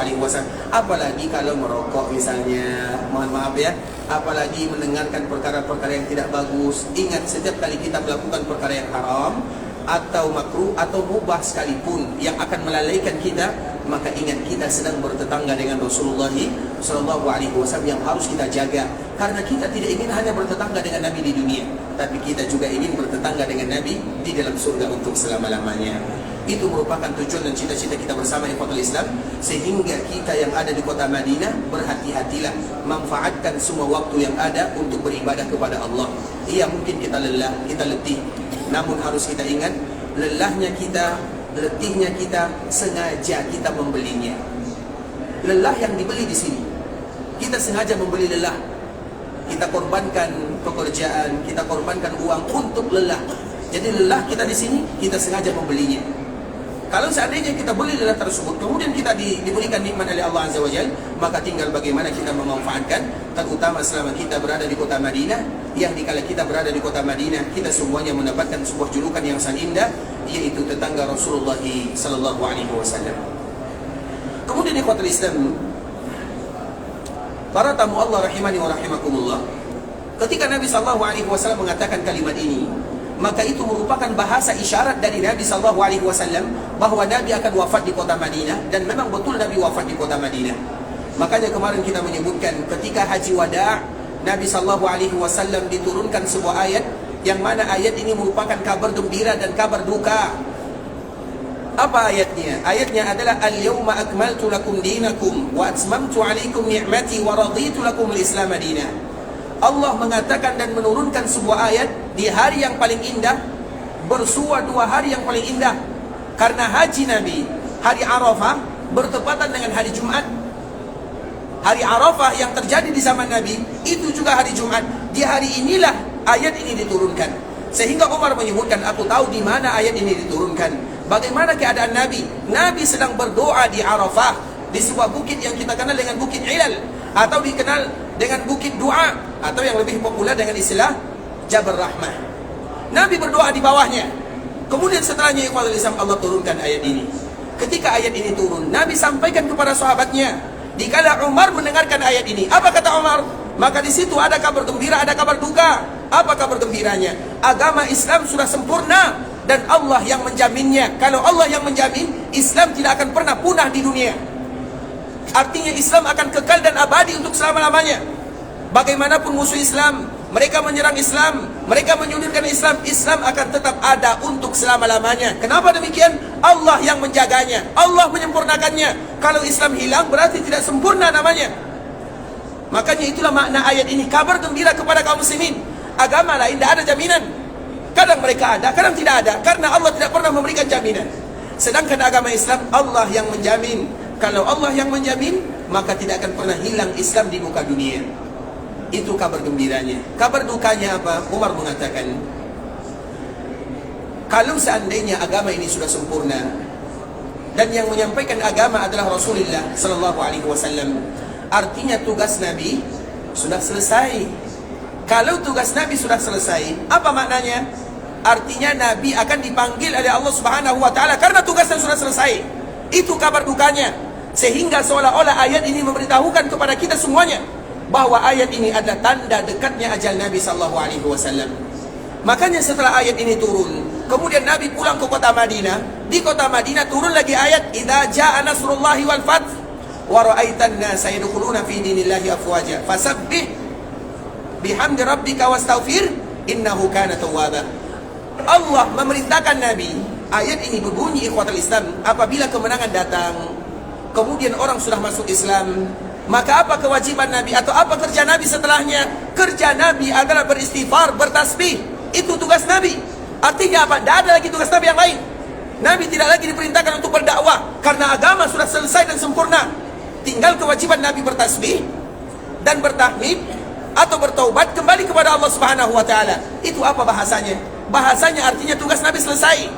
S2: Apalagi kalau merokok misalnya, mohon maaf ya, apalagi mendengarkan perkara-perkara yang tidak bagus. Ingat, setiap kali kita melakukan perkara yang haram atau makruh atau mubah sekalipun yang akan melalaikan kita, maka ingat kita sedang bertetangga dengan Rasulullah SAW yang harus kita jaga. Karena kita tidak ingin hanya bertetangga dengan Nabi di dunia, tapi kita juga ingin bertetangga dengan Nabi di dalam surga untuk selama-lamanya. Itu merupakan tujuan dan cita-cita kita bersama ikhwatul Islam. Sehingga kita yang ada di kota Madinah, berhati-hatilah, manfaatkan semua waktu yang ada untuk beribadah kepada Allah. Iya, mungkin kita lelah, kita letih, namun harus kita ingat, lelahnya kita, letihnya kita, sengaja kita membelinya. Lelah yang dibeli di sini, kita sengaja membeli lelah. Kita korbankan pekerjaan, kita korbankan uang untuk lelah. Jadi lelah kita di sini, kita sengaja membelinya. Kalau seandainya kita beli lelah tersebut, kemudian kita diberikan nikmat oleh Allah Azza wa Jalla, maka tinggal bagaimana kita memanfaatkan, terutama selama kita berada di kota Madinah, yang dikala kita berada di kota Madinah, kita semuanya mendapatkan sebuah julukan yang sangat indah, yaitu tetangga Rasulullah sallallahu alaihi wasallam. Kemudian ikhwatul Islam, para tamu Allah rahimani wa rahimakumullah, ketika Nabi sallallahu alaihi wasallam mengatakan kalimat ini, maka itu merupakan bahasa isyarat dari Nabi sallallahu alaihi wasallam bahwa Nabi akan wafat di kota Madinah, dan memang betul Nabi wafat di kota Madinah. Makanya kemarin kita menyebutkan ketika haji wada', Nabi sallallahu alaihi wasallam diturunkan sebuah ayat yang mana ayat ini merupakan kabar gembira dan kabar duka. Apa ayatnya? Ayatnya adalah al-yawma akmaltu lakum dinakum wa atmamtu alaikum ni'mati wa raditu lakum al-islam madinah. Allah mengatakan dan menurunkan sebuah ayat di hari yang paling indah, bersua 2 hari yang paling indah. Karena haji Nabi, hari Arafah bertepatan dengan hari Jumat. Hari Arafah yang terjadi di zaman Nabi itu juga hari Jumat. Di hari inilah ayat ini diturunkan. Sehingga Umar menyebutkan, aku tahu di mana ayat ini diturunkan. Bagaimana keadaan Nabi? Nabi sedang berdoa di Arafah, di sebuah bukit yang kita kenal dengan Bukit Ilal, atau dikenal dengan Bukit Doa, atau yang lebih populer dengan istilah Jabal Rahmah. Nabi berdoa di bawahnya. Kemudian setelahnya ikhwatul Islam, Allah turunkan ayat ini. Ketika ayat ini turun, Nabi sampaikan kepada sahabatnya. Dikala Umar mendengarkan ayat ini, apa kata Umar? Maka di situ ada kabar gembira, ada kabar duka. Apa kabar gembiranya? Agama Islam sudah sempurna dan Allah yang menjaminnya. Kalau Allah yang menjamin, Islam tidak akan pernah punah di dunia. Artinya Islam akan kekal dan abadi untuk selama-lamanya. Bagaimanapun musuh Islam, mereka menyerang Islam, mereka menyudutkan Islam, Islam akan tetap ada untuk selama-lamanya. Kenapa demikian? Allah yang menjaganya, Allah menyempurnakannya. Kalau Islam hilang, berarti tidak sempurna namanya. Makanya itulah makna ayat ini, kabar gembira kepada kaum muslimin. Agama lain tidak ada jaminan. Kadang mereka ada, kadang tidak ada, karena Allah tidak pernah memberikan jaminan. Sedangkan agama Islam, Allah yang menjamin. Kalau Allah yang menjamin, maka tidak akan pernah hilang Islam di muka dunia. Itu kabar gembiranya. Kabar dukanya apa? Umar mengatakan, kalau seandainya agama ini sudah sempurna, dan yang menyampaikan agama adalah Rasulullah sallallahu alaihi wasallam, artinya tugas Nabi sudah selesai. Kalau tugas Nabi sudah selesai, apa maknanya? artinya Nabi akan dipanggil oleh Allah Subhanahu wa taala karena tugasnya sudah selesai. Itu kabar dukanya. Sehingga seolah-olah ayat ini memberitahukan kepada kita semuanya bahwa ayat ini adalah tanda dekatnya ajal Nabi sallallahu alaihi wasallam. Makanya setelah ayat ini turun, kemudian Nabi pulang ke kota Madinah. Di kota Madinah turun lagi ayat idza jaa nasrullahi wal fath wa ra'aitan nasa yadkhuluna fi dinillahi afwaja fasabbih bihamdi rabbika wastaghfir innahu kana tawwaba. Allah memerintahkan Nabi, ayat ini berbunyi ikhwatul Islam, apabila kemenangan datang, kemudian orang sudah masuk Islam, maka apa kewajiban Nabi atau apa kerja Nabi setelahnya? Kerja Nabi adalah beristighfar, bertasbih. Itu tugas Nabi. Artinya apa? Tidak ada lagi tugas Nabi yang lain. Nabi tidak lagi diperintahkan untuk berdakwah karena agama sudah selesai dan sempurna. Tinggal kewajiban Nabi bertasbih dan bertahmid atau bertaubat kembali kepada Allah Subhanahu wa taala. Itu apa bahasanya? Bahasanya artinya tugas Nabi selesai.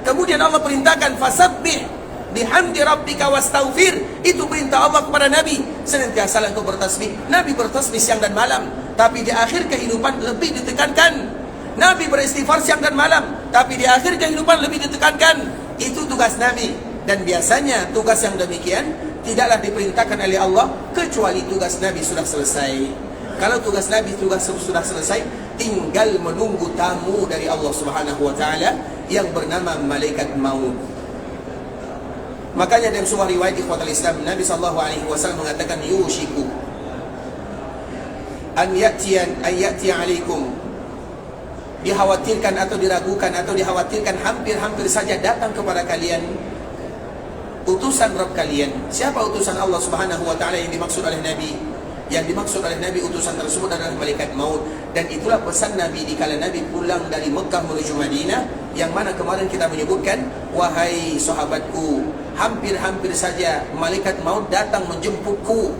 S2: Kemudian Allah perintahkan fasabbih bihamdi rabbika wastaghfir. Itu perintah Allah kepada Nabi. Senantiasa untuk bertasbih. Nabi bertasbih siang dan malam, tapi di akhir kehidupan lebih ditekankan. Nabi beristighfar siang dan malam, tapi di akhir kehidupan lebih ditekankan. Itu tugas Nabi. Dan biasanya tugas yang demikian tidaklah diperintahkan oleh Allah kecuali tugas Nabi sudah selesai. Kalau tugas Nabi sudah selesai, tinggal menunggu tamu dari Allah Subhanahu wa taala yang bernama malaikat maut. Makanya dalam sebuah riwayat ikhwatul Islam, Nabi sallallahu alaihi wasallam mengatakan yushiku an ya'ti alaikum, dikhawatirkan atau diragukan atau dikhawatirkan hampir saja datang kepada kalian utusan Rabb kalian. Siapa utusan Allah Subhanahu wa taala yang dimaksud oleh Nabi? Yang dimaksud oleh Nabi utusan tersebut adalah malaikat maut. Dan itulah pesan Nabi dikala Nabi pulang dari Mekah menuju Madinah, yang mana kemarin kita menyebutkan, wahai sahabatku, hampir saja malaikat maut datang menjemputku.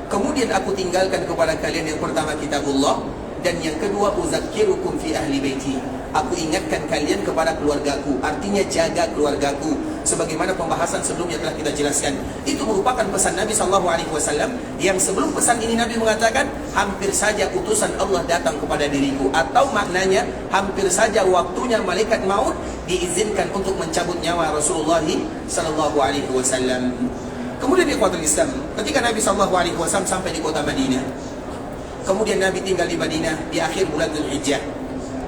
S2: Kemudian aku tinggalkan kepada kalian yang pertama kitabullah, dan yang kedua uzakkirukum fi ahli baiti. Aku ingatkan kalian kepada keluargaku, artinya jaga keluargaku. Sebagaimana pembahasan sebelumnya telah kita jelaskan. Itu merupakan pesan Nabi SAW, yang sebelum pesan ini Nabi mengatakan, hampir saja utusan Allah datang kepada diriku. Atau maknanya, hampir saja waktunya malaikat maut diizinkan untuk mencabut nyawa Rasulullah SAW. Kemudian di ikhwatul Islam, ketika Nabi SAW sampai di kota Madinah, kemudian Nabi tinggal di Madinah di akhir bulan Dzulhijjah,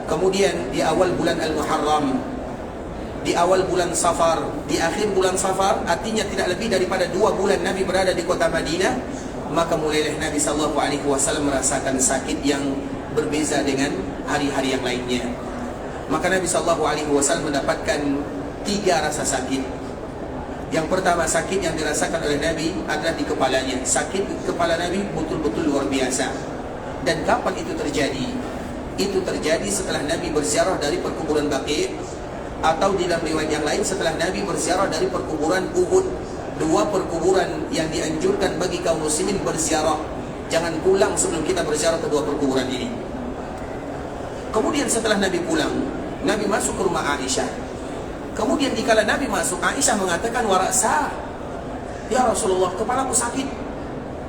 S2: kemudian di awal bulan Al-Muharram, di awal bulan Safar, di akhir bulan Safar, artinya tidak lebih daripada 2 bulan Nabi berada di kota Madinah. Maka mulailah Nabi SAW merasakan sakit yang berbeza dengan hari-hari yang lainnya. Maka Nabi SAW mendapatkan 3 rasa sakit. Yang pertama, sakit yang dirasakan oleh Nabi adalah di kepalanya. Sakit kepala Nabi betul-betul luar biasa. Dan kapan itu terjadi? Itu terjadi setelah Nabi berziarah dari perkuburan Baqi', atau di dalam riwayat yang lain setelah Nabi berziarah dari perkuburan Uhud. 2 perkuburan yang dianjurkan bagi kaum muslimin berziarah. Jangan pulang sebelum kita berziarah ke 2 perkuburan ini. Kemudian setelah Nabi pulang, Nabi masuk ke rumah Aisyah. Kemudian dikala Nabi masuk, Aisyah mengatakan warasa, ya Rasulullah, kepalaku sakit.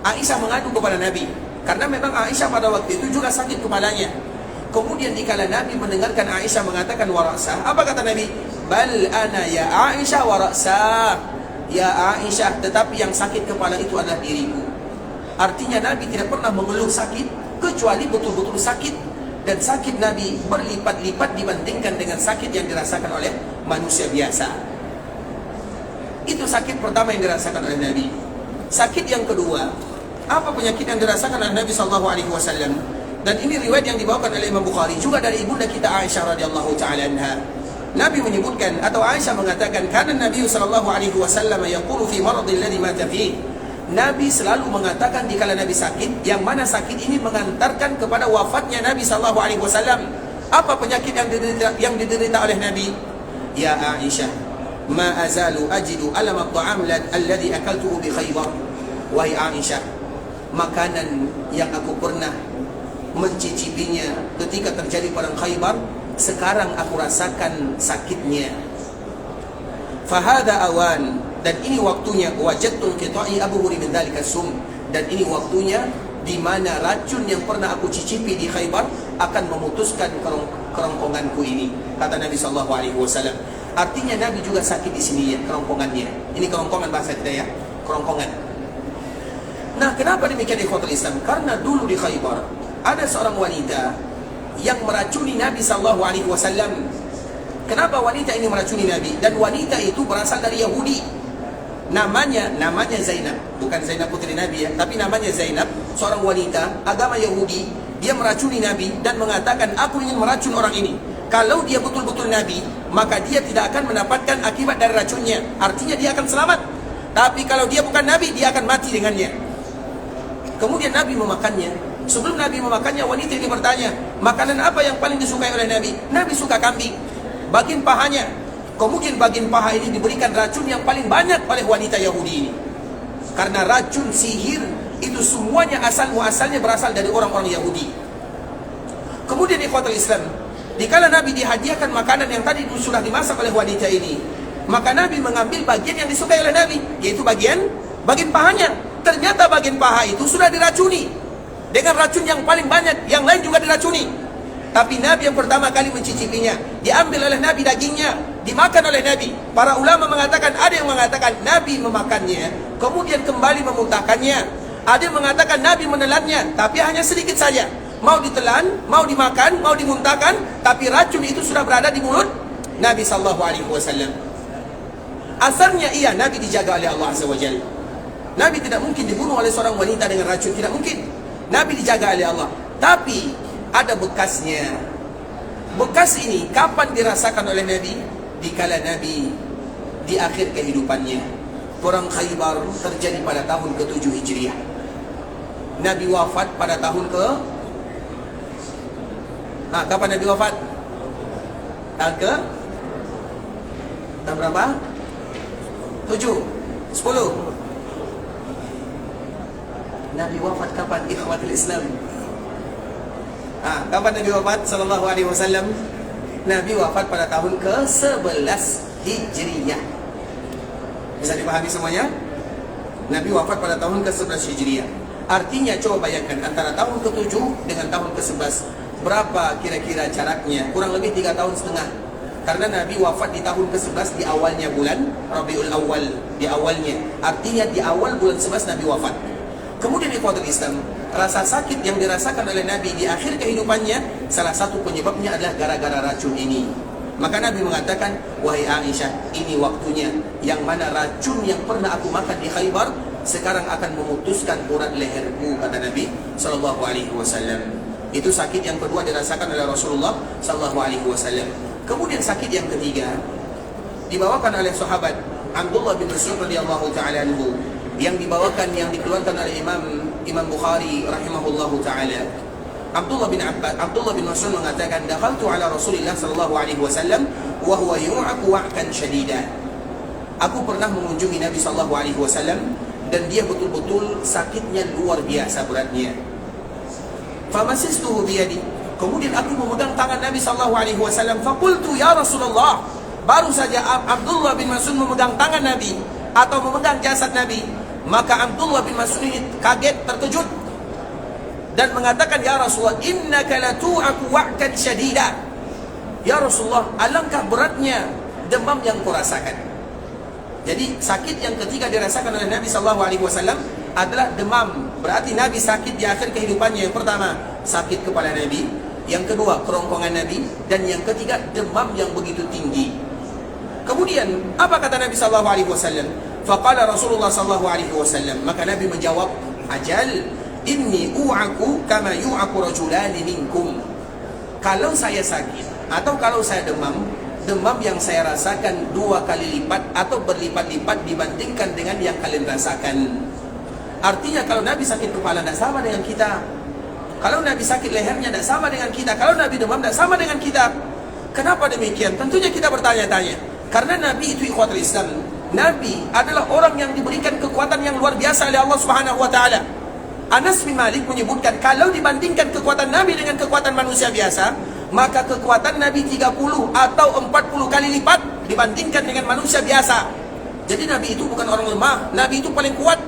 S2: Aisyah mengadu kepada Nabi, karena memang Aisyah pada waktu itu juga sakit kepalanya. Kemudian dikala Nabi mendengarkan Aisyah mengatakan warasa, apa kata Nabi? Bal ana ya Aisyah warasa. Ya Aisyah, tetapi yang sakit kepala itu adalah diriku. Artinya Nabi tidak pernah mengeluh sakit kecuali betul-betul sakit. Dan sakit Nabi berlipat-lipat dibandingkan dengan sakit yang dirasakan oleh manusia biasa. Itu sakit pertama yang dirasakan oleh Nabi. Sakit yang kedua, apa penyakit yang dirasakan oleh Nabi SAW? Dan ini riwayat yang dibawakan oleh Imam Bukhari juga dari ibunda kita Aisyah radhiyallahu taala anha. Nabi menyebutkan atau Aisyah mengatakan, karena Nabi sallallahu alaihi wasallam yaqulu fi maradhi alladhi mata fihi. Nabi selalu mengatakan dikala Nabi sakit, yang mana sakit ini mengantarkan kepada wafatnya Nabi sallallahu alaihi wasallam. Apa penyakit yang diderita oleh Nabi? Ya Aisyah, ma azalu ajidu alam at-ta'am alladhi akaltuhu bi Khaybar. Wahai Aisyah, makanan yang aku pernah mencicipinya ketika terjadi perang Khaybar, sekarang aku rasakan sakitnya. Fahada awan, dan ini waktunya wajadtul qita'i abuhuri min dzalika sum, dan ini waktunya di mana racun yang pernah aku cicipi di Khaybar akan memutuskan kerongkonganku ini, kata Nabi SAW. Artinya Nabi juga sakit di sini ya, kerongkongannya. Ini kerongkongan bahasa kita ya, kerongkongan. Nah, kenapa demikian ikhwatul Islam? Karena dulu di Khaybar ada seorang wanita yang meracuni Nabi SAW. Kenapa wanita ini meracuni Nabi? Dan wanita itu berasal dari Yahudi. Namanya Zainab, bukan Zainab putri Nabi ya, tapi namanya Zainab, seorang wanita agama Yahudi. Dia meracuni Nabi dan mengatakan, aku ingin meracun orang ini. Kalau dia betul-betul Nabi, maka dia tidak akan mendapatkan akibat dari racunnya. Artinya dia akan selamat. Tapi kalau dia bukan Nabi, dia akan mati dengannya. Kemudian Nabi memakannya. Sebelum Nabi memakannya, wanita ini bertanya, makanan apa yang paling disukai oleh Nabi? Nabi suka kambing, bagian pahanya. Kemudian bagian paha ini diberikan racun yang paling banyak oleh wanita Yahudi ini. Karena racun, sihir, itu semuanya asal-muasalnya berasal dari orang-orang Yahudi. Kemudian ikhwatul Islam, dikala Nabi dihadiahkan makanan yang tadi sudah dimasak oleh wanita ini, maka Nabi mengambil bagian yang disukai oleh Nabi, yaitu bagian pahanya. Ternyata bagian paha itu sudah diracuni dengan racun yang paling banyak, yang lain juga diracuni. Tapi Nabi yang pertama kali mencicipinya, diambil oleh Nabi dagingnya, dimakan oleh Nabi. Para ulama mengatakan, ada yang mengatakan Nabi memakannya, kemudian kembali memuntahkannya. Ada yang mengatakan Nabi menelannya, tapi hanya sedikit saja. Mau ditelan, mau dimakan, mau dimuntahkan, tapi racun itu sudah berada di mulut Nabi SAW. Asalnya iya, Nabi dijaga oleh Allah Azza wa Jalla. Nabi tidak mungkin dibunuh oleh seorang wanita dengan racun, tidak mungkin. Nabi dijaga oleh Allah. Tapi ada bekasnya. Bekas ini kapan dirasakan oleh Nabi? Dikala Nabi di akhir kehidupannya. Perang Khaybar terjadi pada tahun ke-7 Hijriah. Nabi wafat pada tahun kapan Nabi wafat? Tahun berapa? 7, 10. Nabi wafat kapan ikhwatul Islam? Kapan Nabi wafat sallallahu alaihi wasallam? Nabi wafat pada tahun ke-11 Hijriah. Bisa dipahami semuanya? Nabi wafat pada tahun ke-11 Hijriah. Artinya coba bayangkan antara tahun ke-7 dengan tahun ke-11, berapa kira-kira jaraknya? Kurang lebih 3 tahun setengah. Karena Nabi wafat di tahun ke-11 di awalnya bulan Rabiul Awal, di awalnya. Artinya di awal bulan 11 Nabi wafat. Kemudian ikhwatul Islam, rasa sakit yang dirasakan oleh Nabi di akhir kehidupannya, salah satu penyebabnya adalah gara-gara racun ini. Maka Nabi mengatakan, wahai Aisyah, ini waktunya, yang mana racun yang pernah aku makan di Khaybar sekarang akan memutuskan urat leherku, kata Nabi sallallahu alaihi wasallam. Itu sakit yang kedua dirasakan oleh Rasulullah sallallahu alaihi wasallam. Kemudian sakit yang ketiga dibawakan oleh sahabat Abdullah bin Mas'ud radhiyallahu taala anhu, yang dibawakan, yang dikeluarkan oleh Imam Bukhari rahimahullahu taala. Abdullah bin Mas'ud mengatakan, dakhaltu ala Rasulillah sallallahu alaihi wasallam wa huwa yu'aku wa'kan syadida. Aku pernah mengunjungi Nabi sallallahu alaihi wasallam dan dia betul-betul sakitnya luar biasa beratnya. Famasistuhu biyadi. Kemudian aku memegang tangan Nabi sallallahu alaihi wasallam, faqultu ya Rasulullah. Baru saja Abdullah bin Mas'ud memegang tangan Nabi atau memegang jasad Nabi, maka Abdullah bin Mas'ud ini kaget, terkejut dan mengatakan, ya Rasulullah, innaka latu'aku wa'kan syadida. Ya Rasulullah, alangkah beratnya demam yang kurasakan. Jadi sakit yang ketiga dirasakan oleh Nabi SAW adalah demam. Berarti Nabi sakit di akhir kehidupannya. Yang pertama, sakit kepala Nabi. Yang kedua, kerongkongan Nabi. Dan yang ketiga, demam yang begitu tinggi. Kemudian, apa kata Nabi SAW? Faqala Rasulullah SAW. Maka Nabi menjawab, ajal, inni u'aku kama yu'aku rajulani minkum. Kalau saya sakit atau kalau saya demam yang saya rasakan 2 kali lipat atau berlipat-lipat dibandingkan dengan yang kalian rasakan. Artinya kalau Nabi sakit kepala tidak sama dengan kita. Kalau Nabi sakit lehernya tidak sama dengan kita. Kalau Nabi demam tidak sama dengan kita. Kenapa demikian? Tentunya kita bertanya-tanya. Karena Nabi itu ikhwatul Islam. Nabi adalah orang yang diberikan kekuatan yang luar biasa oleh Allah Subhanahu wa taala. Anas bin Malik menyebutkan, kalau dibandingkan kekuatan Nabi dengan kekuatan manusia biasa, maka kekuatan Nabi 30 atau 40 kali lipat dibandingkan dengan manusia biasa. Jadi Nabi itu bukan orang lemah, Nabi itu paling kuat.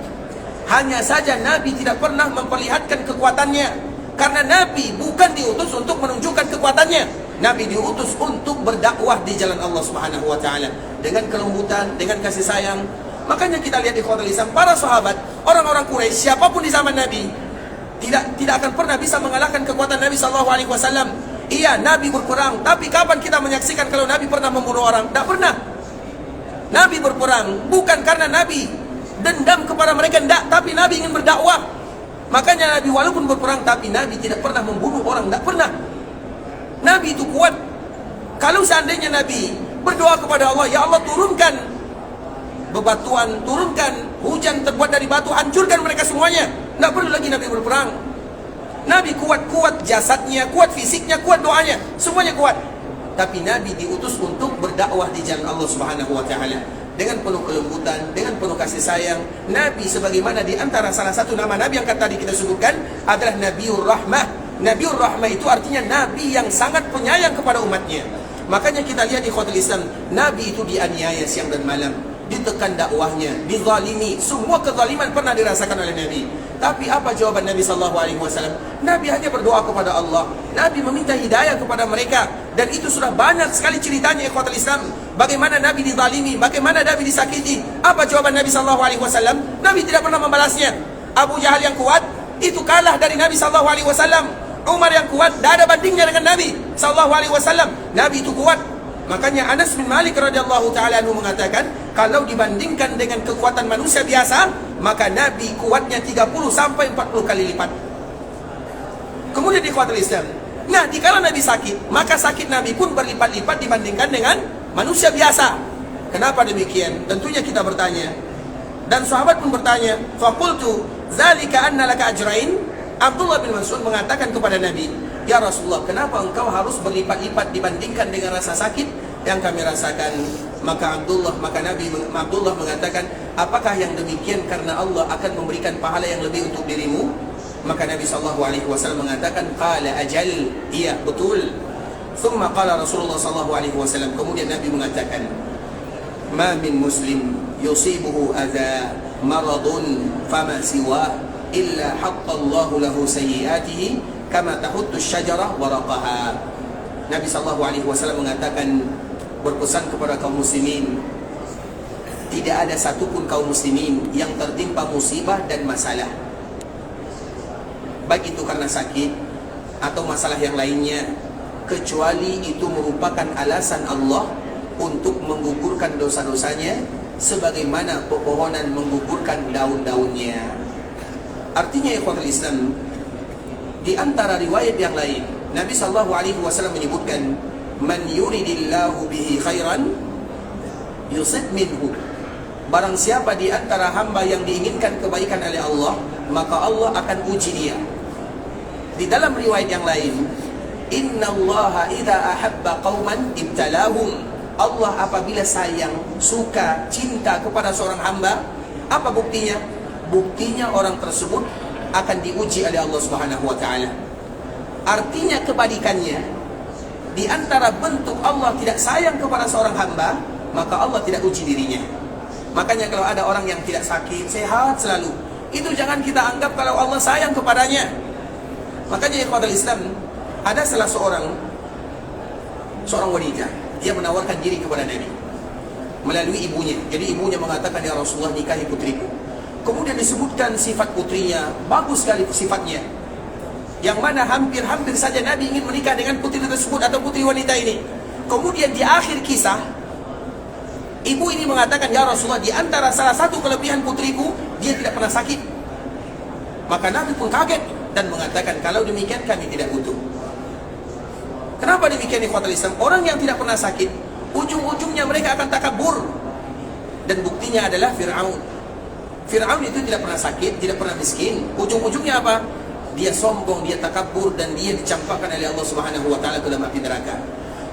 S2: Hanya saja Nabi tidak pernah memperlihatkan kekuatannya, karena Nabi bukan diutus untuk menunjukkan kekuatannya. Nabi diutus untuk berdakwah di jalan Allah Subhanahu wa taala dengan kelembutan, dengan kasih sayang. Makanya kita lihat di ikhwatul Islam, para sahabat, orang-orang Quraisy, siapapun di zaman Nabi, tidak akan pernah bisa mengalahkan kekuatan Nabi sallallahu alaihi wasallam. Iya, Nabi berperang, tapi kapan kita menyaksikan kalau Nabi pernah membunuh orang? Tidak pernah. Nabi berperang bukan karena Nabi dendam kepada mereka, tidak, tapi Nabi ingin berdakwah. Makanya Nabi walaupun berperang, tapi Nabi tidak pernah membunuh orang, tidak pernah. Nabi itu kuat. Kalau seandainya Nabi berdoa kepada Allah, ya Allah turunkan bebatuan, turunkan hujan terbuat dari batu, hancurkan mereka semuanya, tidak perlu lagi Nabi berperang. Nabi kuat jasadnya, kuat fisiknya, kuat doanya, semuanya kuat. Tapi Nabi diutus untuk berdakwah di jalan Allah Subhanahu wa taala dengan penuh kelembutan, dengan penuh kasih sayang. Nabi sebagaimana di antara salah satu nama Nabi yang tadi kita sebutkan adalah Nabiur Rahmah. Nabiur Rahmah itu artinya Nabi yang sangat penyayang kepada umatnya. Makanya kita lihat di ikhwatul Islam, Nabi itu dianiaya siang dan malam, ditekan dakwahnya, dizalimi, semua kezaliman pernah dirasakan oleh Nabi. Tapi apa jawaban Nabi sallallahu alaihi wasallam? Nabi hanya berdoa kepada Allah. Nabi meminta hidayah kepada mereka, dan itu sudah banyak sekali ceritanya ikhwatul Islam. Bagaimana Nabi dizalimi, bagaimana Nabi disakiti. Apa jawaban Nabi sallallahu alaihi wasallam? Nabi tidak pernah membalasnya. Abu Jahal yang kuat itu kalah dari Nabi sallallahu alaihi wasallam. Umar yang kuat tidak ada bandingnya dengan Nabi sallallahu alaihi wasallam. Nabi itu kuat. Makanya Anas bin Malik radhiyallahu taala anhu mengatakan, kalau dibandingkan dengan kekuatan manusia biasa, maka Nabi kuatnya 30 sampai 40 kali lipat. Kemudian di ikhwatul Islam, nah dikala Nabi sakit, maka sakit Nabi pun berlipat-lipat dibandingkan dengan manusia biasa. Kenapa demikian? Tentunya kita bertanya, dan sahabat pun bertanya. Faqultu zalika anna laka ajrain. Abdullah bin Mas'ud mengatakan kepada Nabi, ya Rasulullah, kenapa engkau harus berlipat-lipat dibandingkan dengan rasa sakit yang kami rasakan? Maka Nabi Abdullah mengatakan, apakah yang demikian karena Allah akan memberikan pahala yang lebih untuk dirimu? Maka Nabi SAW mengatakan, qala ajal, iya betul. Thumma qala Rasulullah SAW, kemudian Nabi mengatakan, ma min muslim yusibuhu adha maradun fama siwa illa hattallahu lahu sayyiatihi kama tahuttu syajara waraqaha. Nabi SAW mengatakan, berpesan kepada kaum muslimin, tidak ada satupun kaum muslimin yang tertimpa musibah dan masalah, baik itu karena sakit atau masalah yang lainnya, kecuali itu merupakan alasan Allah untuk menggugurkan dosa-dosanya sebagaimana pepohonan menggugurkan daun-daunnya. Artinya ikhwatul Islam, di antara riwayat yang lain, Nabi SAW menyebutkan, man yuridillahu bihi khairan yusib minhu. Barang siapa di antara hamba yang diinginkan kebaikan oleh Allah, maka Allah akan uji dia. Di dalam riwayat yang lain, innallaha idza ahabba qauman ibtalahum. Allah apabila sayang, suka, cinta kepada seorang hamba, apa buktinya? Buktinya orang tersebut akan diuji oleh Allah Subhanahu wa taala. Artinya kebalikannya, di antara bentuk Allah tidak sayang kepada seorang hamba, maka Allah tidak uji dirinya. Makanya kalau ada orang yang tidak sakit, sehat selalu, itu jangan kita anggap kalau Allah sayang kepadanya. Makanya ikhwatul Islam, ada salah seorang wanita, dia menawarkan diri kepada Nabi melalui ibunya. Jadi ibunya mengatakan, ya Rasulullah, nikahi putriku. Kemudian disebutkan sifat putrinya, bagus sekali sifatnya, yang mana hampir saja Nabi ingin menikah dengan putri tersebut atau putri wanita ini. Kemudian di akhir kisah, ibu ini mengatakan, ya Rasulullah, di antara salah satu kelebihan putriku, dia tidak pernah sakit. Maka Nabi pun kaget dan mengatakan, kalau demikian kami tidak butuh. Kenapa demikian ikhwatul Islam? Orang yang tidak pernah sakit, ujung-ujungnya mereka akan takabur. Dan buktinya adalah Fir'aun. Fir'aun itu tidak pernah sakit, tidak pernah miskin. Ujung-ujungnya apa? Dia sombong, dia takabur, dan dia dicampakkan oleh Allah Subhanahu wa taala ke dalam api neraka.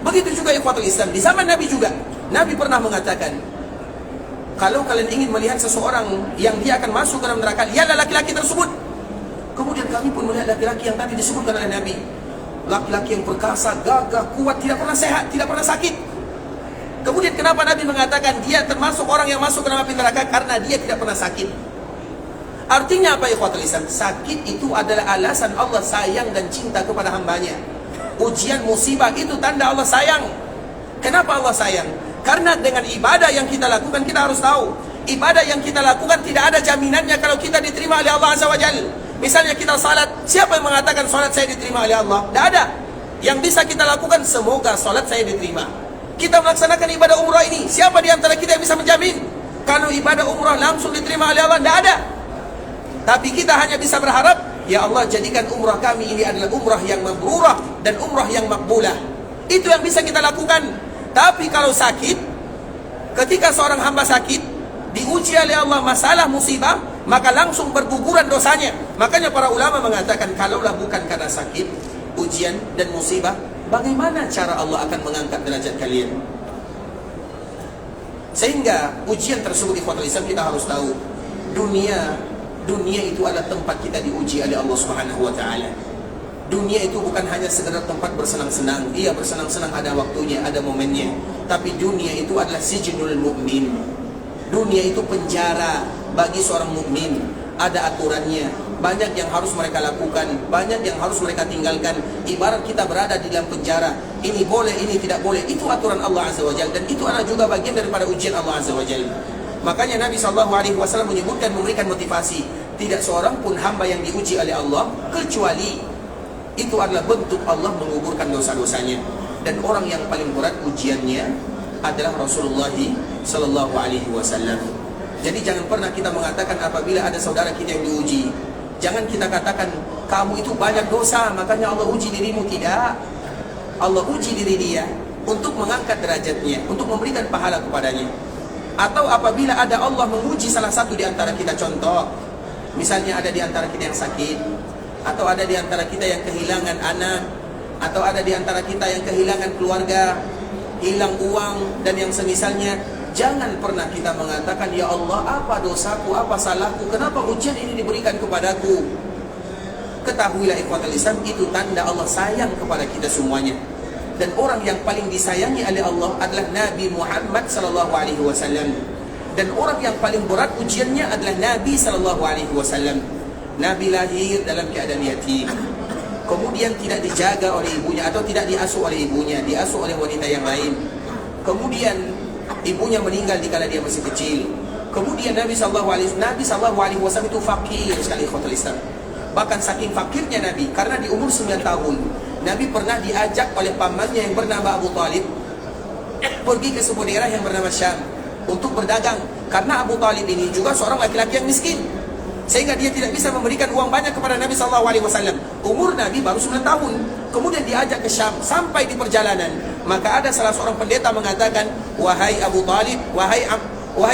S2: Begitu juga ikhwatul Islam, di zaman Nabi juga, Nabi pernah mengatakan, kalau kalian ingin melihat seseorang yang dia akan masuk ke dalam neraka, lihatlah laki-laki tersebut. Kemudian kami pun melihat laki-laki yang tadi disebutkan oleh Nabi. Laki-laki yang perkasa, gagah, kuat, tidak pernah sehat, tidak pernah sakit. Kemudian kenapa Nabi mengatakan dia termasuk orang yang masuk ke dalam api neraka? Karena dia tidak pernah sakit. Artinya apa ikhwatul Islam? Sakit itu adalah alasan Allah sayang dan cinta kepada hambanya. ujian, musibah itu tanda Allah sayang. Kenapa Allah sayang? Karena dengan ibadah yang kita lakukan, kita harus tahu, ibadah yang kita lakukan tidak ada jaminannya kalau kita diterima oleh Allah Azza wa Jalla. Misalnya kita salat, siapa yang mengatakan salat saya diterima oleh Allah? Tidak ada. Yang bisa kita lakukan, semoga salat saya diterima. Kita melaksanakan ibadah umrah ini, siapa di antara kita yang bisa menjamin kalau ibadah umrah langsung diterima oleh Allah? Tidak ada. Tapi kita hanya bisa berharap, ya Allah jadikan umrah kami ini adalah umrah yang mabrurah dan umrah yang makbulah. Itu yang bisa kita lakukan. Tapi kalau sakit, ketika seorang hamba sakit, diuji oleh Allah masalah musibah, maka langsung berguguran dosanya. Makanya para ulama mengatakan, kalaulah bukan karena sakit, ujian dan musibah, bagaimana cara Allah akan mengangkat derajat kalian? Sehingga ujian tersebut, ikhwatul Islam, kita harus tahu, dunia itu adalah tempat kita diuji oleh Allah Subhanahu wa taala. Dunia itu bukan hanya sekedar tempat bersenang-senang. Iya, bersenang-senang ada waktunya, ada momennya. Tapi dunia itu adalah sijnul mukmin. Dunia itu penjara bagi seorang mukmin. Ada aturannya, banyak yang harus mereka lakukan, banyak yang harus mereka tinggalkan. Ibarat kita berada di dalam penjara. Ini boleh, ini tidak boleh. Itu aturan Allah Azza wa Jalla, dan itu adalah juga bagian daripada ujian Allah Azza wa Jalla. Makanya Nabi SAW menyebutkan, memberikan motivasi, tidak seorang pun hamba yang diuji oleh Allah kecuali itu adalah bentuk Allah menguburkan dosa-dosanya. Dan orang yang paling berat ujiannya adalah Rasulullah SAW. Jadi jangan pernah kita mengatakan apabila ada saudara kita yang diuji, jangan kita katakan kamu itu banyak dosa makanya Allah uji dirimu. Tidak. Allah uji diri dia untuk mengangkat derajatnya, untuk memberikan pahala kepadanya. Atau apabila ada Allah menguji salah satu di antara kita, contoh, misalnya ada di antara kita yang sakit, atau ada di antara kita yang kehilangan anak, atau ada di antara kita yang kehilangan keluarga, hilang uang, dan yang semisalnya, jangan pernah kita mengatakan, ya Allah, apa dosaku, apa salahku, kenapa ujian ini diberikan kepadaku? Ketahuilah ikhwatul Islam, itu tanda Allah sayang kepada kita semuanya. Dan orang yang paling disayangi oleh Allah adalah Nabi Muhammad SAW. Dan orang yang paling berat ujiannya adalah Nabi SAW. Nabi lahir dalam keadaan yatim, kemudian tidak dijaga oleh ibunya atau tidak diasuh oleh ibunya, diasuh oleh wanita yang lain. Kemudian ibunya meninggal dikala dia masih kecil. Kemudian Nabi SAW itu fakir sekali, ikhwatul Islam. Bahkan saking fakirnya Nabi, karena di umur 9 tahun Nabi pernah diajak oleh pamannya yang bernama Abu Talib pergi ke sebuah daerah yang bernama Syam untuk berdagang. Karena Abu Talib ini juga seorang laki-laki yang miskin, sehingga dia tidak bisa memberikan uang banyak kepada Nabi SAW. Umur Nabi baru 9 tahun. Kemudian diajak ke Syam. Sampai di perjalanan, maka ada salah seorang pendeta mengatakan, wahai Abu Talib, wahai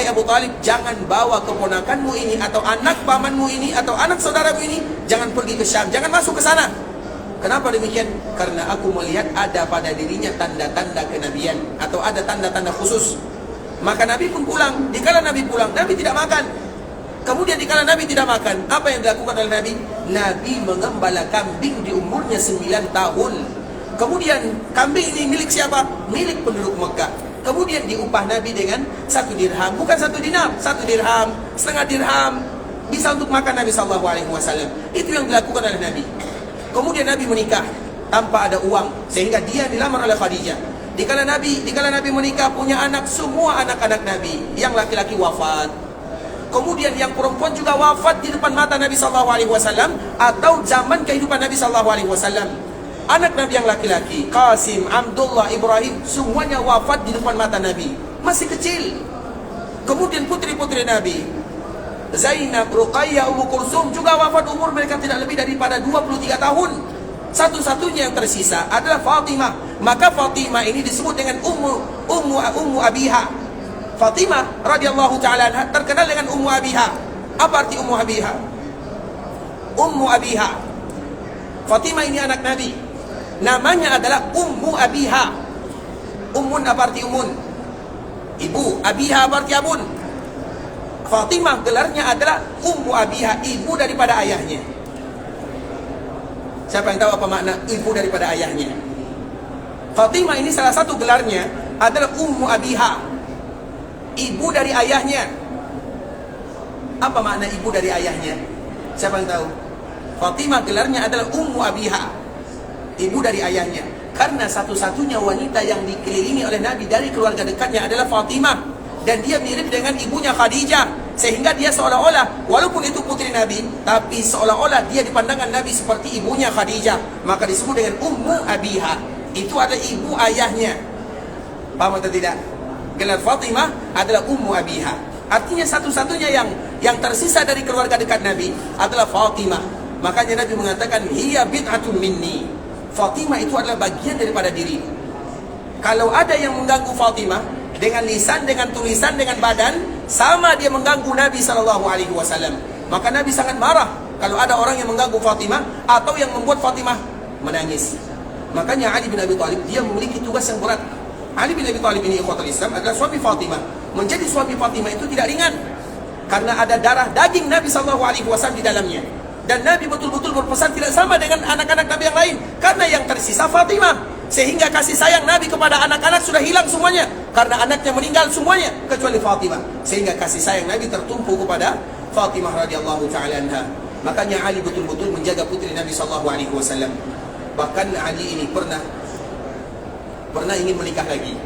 S2: Abu Talib, jangan bawa keponakanmu ini, atau anak pamanmu ini, atau anak saudaramu ini, jangan pergi ke Syam, jangan masuk ke sana. Kenapa demikian? Karena aku melihat ada pada dirinya tanda-tanda kenabian, atau ada tanda-tanda khusus. Maka Nabi pun pulang. Dikala Nabi pulang, Nabi tidak makan. Kemudian dikala Nabi tidak makan, apa yang dilakukan oleh Nabi? Nabi mengembala kambing di umurnya 9 tahun. Kemudian kambing ini milik siapa? Milik penduduk Mekah. Kemudian diupah Nabi dengan 1 dirham, bukan 1 dinar, 1 dirham, setengah dirham, bisa untuk makan Nabi SAW. Itu yang dilakukan oleh Nabi. Kemudian Nabi menikah tanpa ada uang, sehingga dia dilamar oleh Khadijah. Dikala Nabi menikah, punya anak, semua anak-anak Nabi yang laki-laki wafat. Kemudian yang perempuan juga wafat di depan mata Nabi SAW, atau zaman kehidupan Nabi SAW. Anak Nabi yang laki-laki, Qasim, Abdullah, Ibrahim, semuanya wafat di depan mata Nabi, masih kecil. Kemudian putri-putri Nabi, Zainab, Ruqayyah, Ummu Kulsum juga wafat, umur mereka tidak lebih daripada 23 tahun. Satu-satunya yang tersisa adalah Fatimah. Maka Fatimah ini disebut dengan Ummu Abiha. Fatimah radhiyallahu ta'ala anha terkenal dengan Ummu Abiha. Apa arti Ummu Abiha? Ummu Abiha, Fatimah ini anak Nabi, namanya adalah Ummu Abiha. Ummun apa arti ummun? Ibu. Abiha apa arti abun? Fatimah gelarnya adalah Ummu Abiha, ibu daripada ayahnya. Siapa yang tahu apa makna ibu daripada ayahnya? Fatimah ini salah satu gelarnya adalah Ummu Abiha, ibu dari ayahnya. Apa makna ibu dari ayahnya? Siapa yang tahu? Fatimah gelarnya adalah Ummu Abiha, ibu dari ayahnya. Karena satu-satunya wanita yang dikelilingi oleh Nabi dari keluarga dekatnya adalah Fatimah, dan dia mirip dengan ibunya Khadijah, sehingga dia seolah-olah walaupun itu putri Nabi, tapi seolah-olah dia dipandangkan Nabi seperti ibunya Khadijah, maka disebut dengan Ummu Abiha. Itu adalah ibu ayahnya. Paham atau tidak? Gelar Fatimah adalah Ummu Abiha. Artinya satu-satunya yang tersisa dari keluarga dekat Nabi adalah Fatimah. Makanya Nabi mengatakan hiya bid'atun minni. Fatimah itu adalah bagian daripada diri. Kalau ada yang mengganggu Fatimah dengan lisan, dengan tulisan, dengan badan, sama dia mengganggu Nabi SAW. Maka Nabi sangat marah kalau ada orang yang mengganggu Fatimah atau yang membuat Fatimah menangis. Makanya Ali bin Abi Thalib dia memiliki tugas yang berat. Ali bin Abi Thalib ini ikhwatul Islam adalah suami Fatimah. Menjadi suami Fatimah itu tidak ringan, karena ada darah daging Nabi SAW di dalamnya. Dan Nabi betul-betul berpesan tidak sama dengan anak-anak Nabi yang lain, karena yang tersisa Fatimah. Sehingga kasih sayang Nabi kepada anak-anak sudah hilang semuanya, karena anaknya meninggal semuanya kecuali Fatimah. Sehingga kasih sayang Nabi tertumpu kepada Fatimah radhiyallahu taala anha. Makanya Ali betul-betul menjaga putri Nabi SAW. Bahkan Ali ini pernah ingin menikah lagi.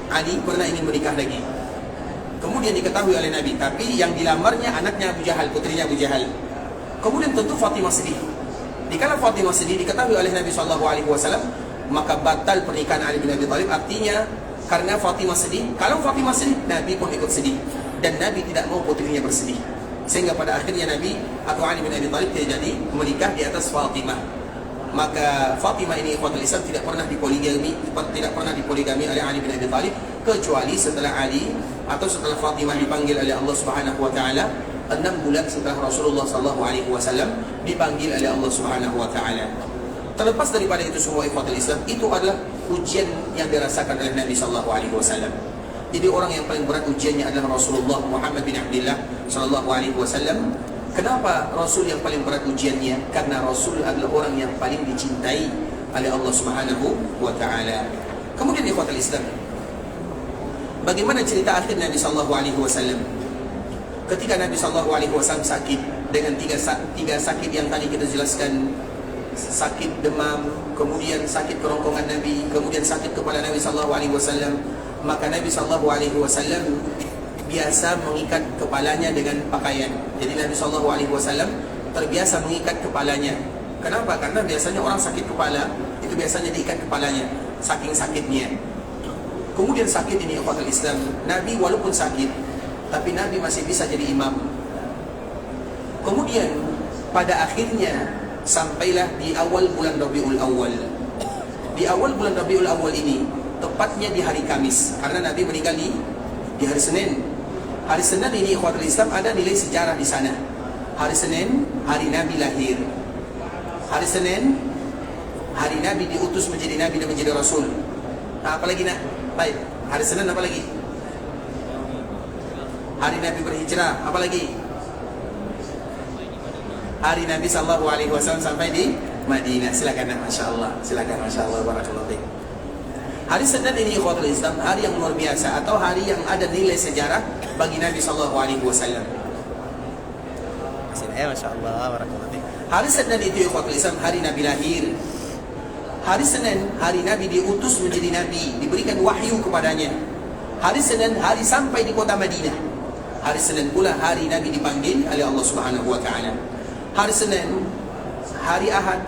S2: Ali pernah ingin menikah lagi. Kemudian diketahui oleh Nabi, tapi yang dilamarnya anaknya Abu Jahal, putrinya Abu Jahal. Kemudian tentu Fatimah sedih. Dikala Fatimah sedih, diketahui oleh Nabi SAW, maka batal pernikahan Ali bin Abi Thalib. Artinya karena Fatimah sedih, kalau Fatimah sedih, Nabi pun ikut sedih, dan Nabi tidak mau putrinya bersedih. Sehingga pada akhirnya Nabi atau Ali bin Abi Thalib tidak jadi menikah di atas Fatimah. Maka Fatimah ini ikhwatul Islam tidak pernah dipoligami oleh Ali bin Abi Thalib, kecuali setelah Ali atau setelah Fatimah dipanggil oleh Allah Subhanahu wa taala 6 bulan setelah Rasulullah sallallahu alaihi wasallam dipanggil oleh Allah Subhanahu wa taala. Terlepas daripada itu semua ikhwatul Islam, itu adalah ujian yang dirasakan oleh Nabi sallallahu alaihi wasallam. Jadi orang yang paling berat ujiannya adalah Rasulullah Muhammad bin Abdullah sallallahu alaihi wasallam. Kenapa Rasul yang paling berat ujiannya? Karena Rasul adalah orang yang paling dicintai oleh Allah Subhanahu wa taala. Kemudian ikhwatul Islam, bagaimana cerita akhir Nabi sallallahu alaihi wasallam? Ketika Nabi sallallahu alaihi wasallam sakit dengan tiga sakit yang tadi kita jelaskan, sakit demam, kemudian sakit kerongkongan Nabi, kemudian sakit kepala Nabi sallallahu alaihi wasallam, maka Nabi sallallahu alaihi wasallam biasa mengikat kepalanya dengan pakaian. Jadi Nabi SAW terbiasa mengikat kepalanya. Kenapa? Karena biasanya orang sakit kepala itu biasanya diikat kepalanya, saking sakitnya. Kemudian sakit ini ikhwatul Islam, Nabi walaupun sakit, tapi Nabi masih bisa jadi imam. Kemudian pada akhirnya sampailah di awal bulan Rabiul Awal. Di awal bulan Rabiul Awal ini, tepatnya di hari Kamis, karena Nabi meninggal di hari Senin. Hari Senin ini ikhwatul Islam ada nilai sejarah di sana. Hari Senin, hari Nabi lahir. Hari Senin, hari Nabi diutus menjadi Nabi dan menjadi Rasul. Nah, apa lagi nak? Baik, hari Senin apa lagi? Hari Nabi berhijrah, apa lagi? Hari Nabi sallallahu alaihi wasallam sampai di Madinah. Silakan nak, Masya Allah. Silakan, Masya Allah, barakallahu fiik. Hari Senin ini ikhwatul Islam, hari yang luar biasa, atau hari yang ada nilai sejarah bagi Nabi sallallahu alaihi wasallam. Masya Allah, barakallahu fiik. Hari Senin itu ikhwatul Islam, hari Nabi lahir. Hari Senin, hari Nabi diutus menjadi Nabi, diberikan wahyu kepadanya. Hari Senin, hari sampai di kota Madinah. Hari Senin pula hari Nabi dipanggil oleh Allah Subhanahu wa taala. Hari Senin, hari Ahad,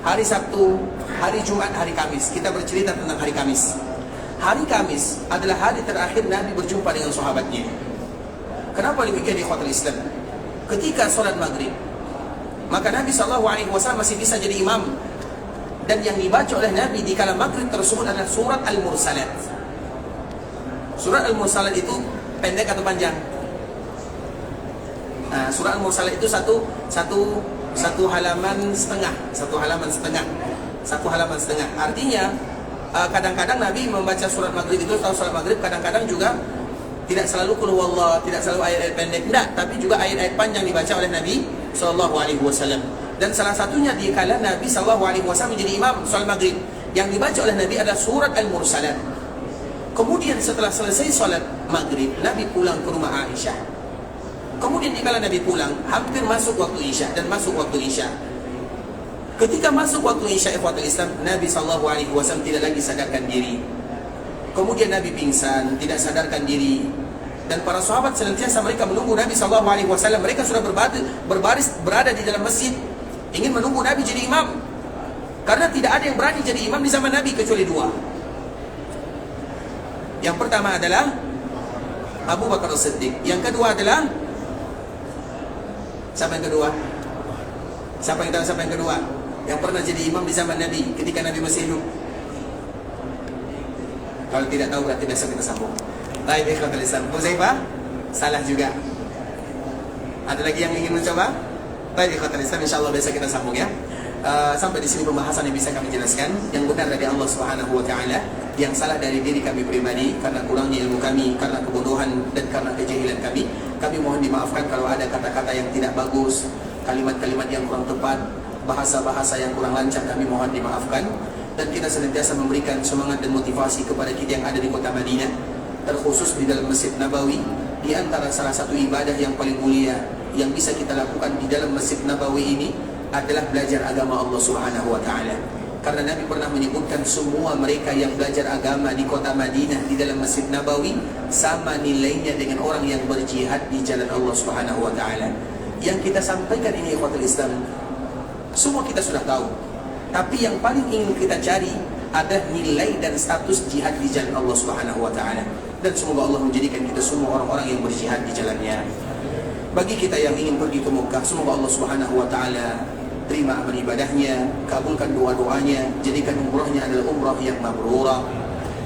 S2: hari Sabtu, hari Jumat, hari Kamis. Kita bercerita tentang hari Kamis. Hari Kamis adalah hari terakhir Nabi berjumpa dengan sahabatnya. Kenapa demikian ikhwatul Islam? Ketika sholat maghrib, maka Nabi SAW masih bisa jadi imam. Dan yang dibaca oleh Nabi di kala maghrib tersebut adalah surat Al-Mursalat. Surat Al-Mursalat itu pendek atau panjang? Nah, surat Al-Mursalat itu satu halaman setengah. Artinya kadang-kadang Nabi membaca surat maghrib itu, atau surat maghrib kadang-kadang juga tidak selalu qul huwallah, tidak selalu ayat-ayat pendek, tidak, tapi juga ayat-ayat panjang dibaca oleh Nabi SAW. Dan salah satunya di kala Nabi SAW menjadi imam salat maghrib, yang dibaca oleh Nabi adalah surat Al-Mursalat. Kemudian setelah selesai salat maghrib, Nabi pulang ke rumah Aisyah. Kemudian di kala Nabi pulang, hampir masuk waktu Isya dan masuk waktu Isya. Ketika masuk waktu Isya, ikhwatul Islam, Nabi SAW tidak lagi sadarkan diri. Kemudian Nabi pingsan, tidak sadarkan diri. Dan para sahabat senantiasa mereka menunggu Nabi SAW. Mereka sudah berbaris berada di dalam masjid, ingin menunggu Nabi jadi imam. Karena tidak ada yang berani jadi imam di zaman Nabi kecuali dua. Yang pertama adalah Abu Bakar As-Siddiq. Yang kedua adalah siapa yang kedua? Siapa yang tahu siapa yang kedua? Yang pernah jadi imam di zaman Nabi ketika Nabi masih hidup? Kalau tidak tahu berarti besok kita sambung. Baik, ikhwatul Islam. Huzaifah? Salah juga. Ada lagi yang ingin mencoba? Baik, ikhwatul Islam, insyaallah besok kita sambung ya. Sampai di sini pembahasan yang bisa kami jelaskan. Yang benar dari Allah Subhanahu wa taala, yang salah dari diri kami pribadi karena kurangnya ilmu kami, karena kebodohan dan karena kejahilan kami. Kami mohon dimaafkan kalau ada kata-kata yang tidak bagus, kalimat-kalimat yang kurang tepat, bahasa-bahasa yang kurang lancar, kami mohon dimaafkan. Dan kita senantiasa memberikan semangat dan motivasi kepada kita yang ada di kota Madinah, terkhusus di dalam Masjid Nabawi. Di antara salah satu ibadah yang paling mulia yang bisa kita lakukan di dalam Masjid Nabawi ini adalah belajar agama Allah Subhanahu wa taala. Karena Nabi pernah menyebutkan semua mereka yang belajar agama di kota Madinah di dalam Masjid Nabawi sama nilainya dengan orang yang berjihad di jalan Allah Subhanahu wa taala. Yang kita sampaikan ini ikhwatul Islam, semua kita sudah tahu. Tapi yang paling ingin kita cari adalah nilai dan status jihad di jalan Allah Subhanahu wa taala. Dan semoga Allah menjadikan kita semua orang-orang yang berjihad di jalannya. Bagi kita yang ingin pergi ke Mekah, semoga Allah Subhanahu wa taala terima amal ibadahnya, kabulkan doa-doanya, jadikan umrahnya adalah umrah yang mabrurah.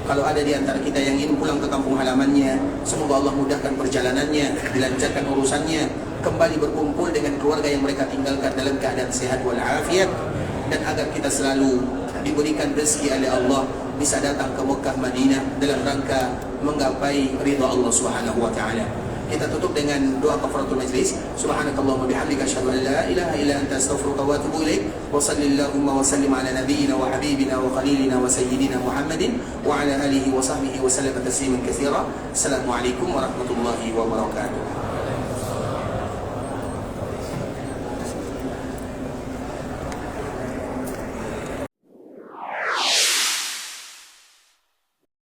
S2: Kalau ada di antara kita yang ingin pulang ke kampung halamannya, semoga Allah mudahkan perjalanannya, dilancarkan urusannya, kembali berkumpul dengan keluarga yang mereka tinggalkan dalam keadaan sehat walafiat, dan agar kita selalu diberikan rezeki oleh Allah bisa datang ke Mekah Madinah dalam rangka menggapai ridha Allah Subhanahu wa taala. Kita tutup dengan doa kafaratul majlis. Subhanakallahumma bihamdika asyhadu an la ilaha illa anta astaghfiruka wa atubu ilaik. Wa sallallahu wa sallim ala nabiyyina wa habibina wa khalilina wa sayyidina Muhammadin wa ala alihi wa sahbihi wa sallam tasliman katsira. Assalamualaikum warahmatullahi wabarakatuh.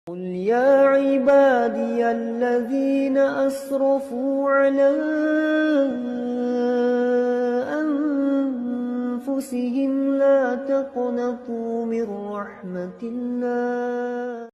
S1: قل يا عبادي الذين أسرفوا على أنفسهم لا تقنطوا من رحمة الله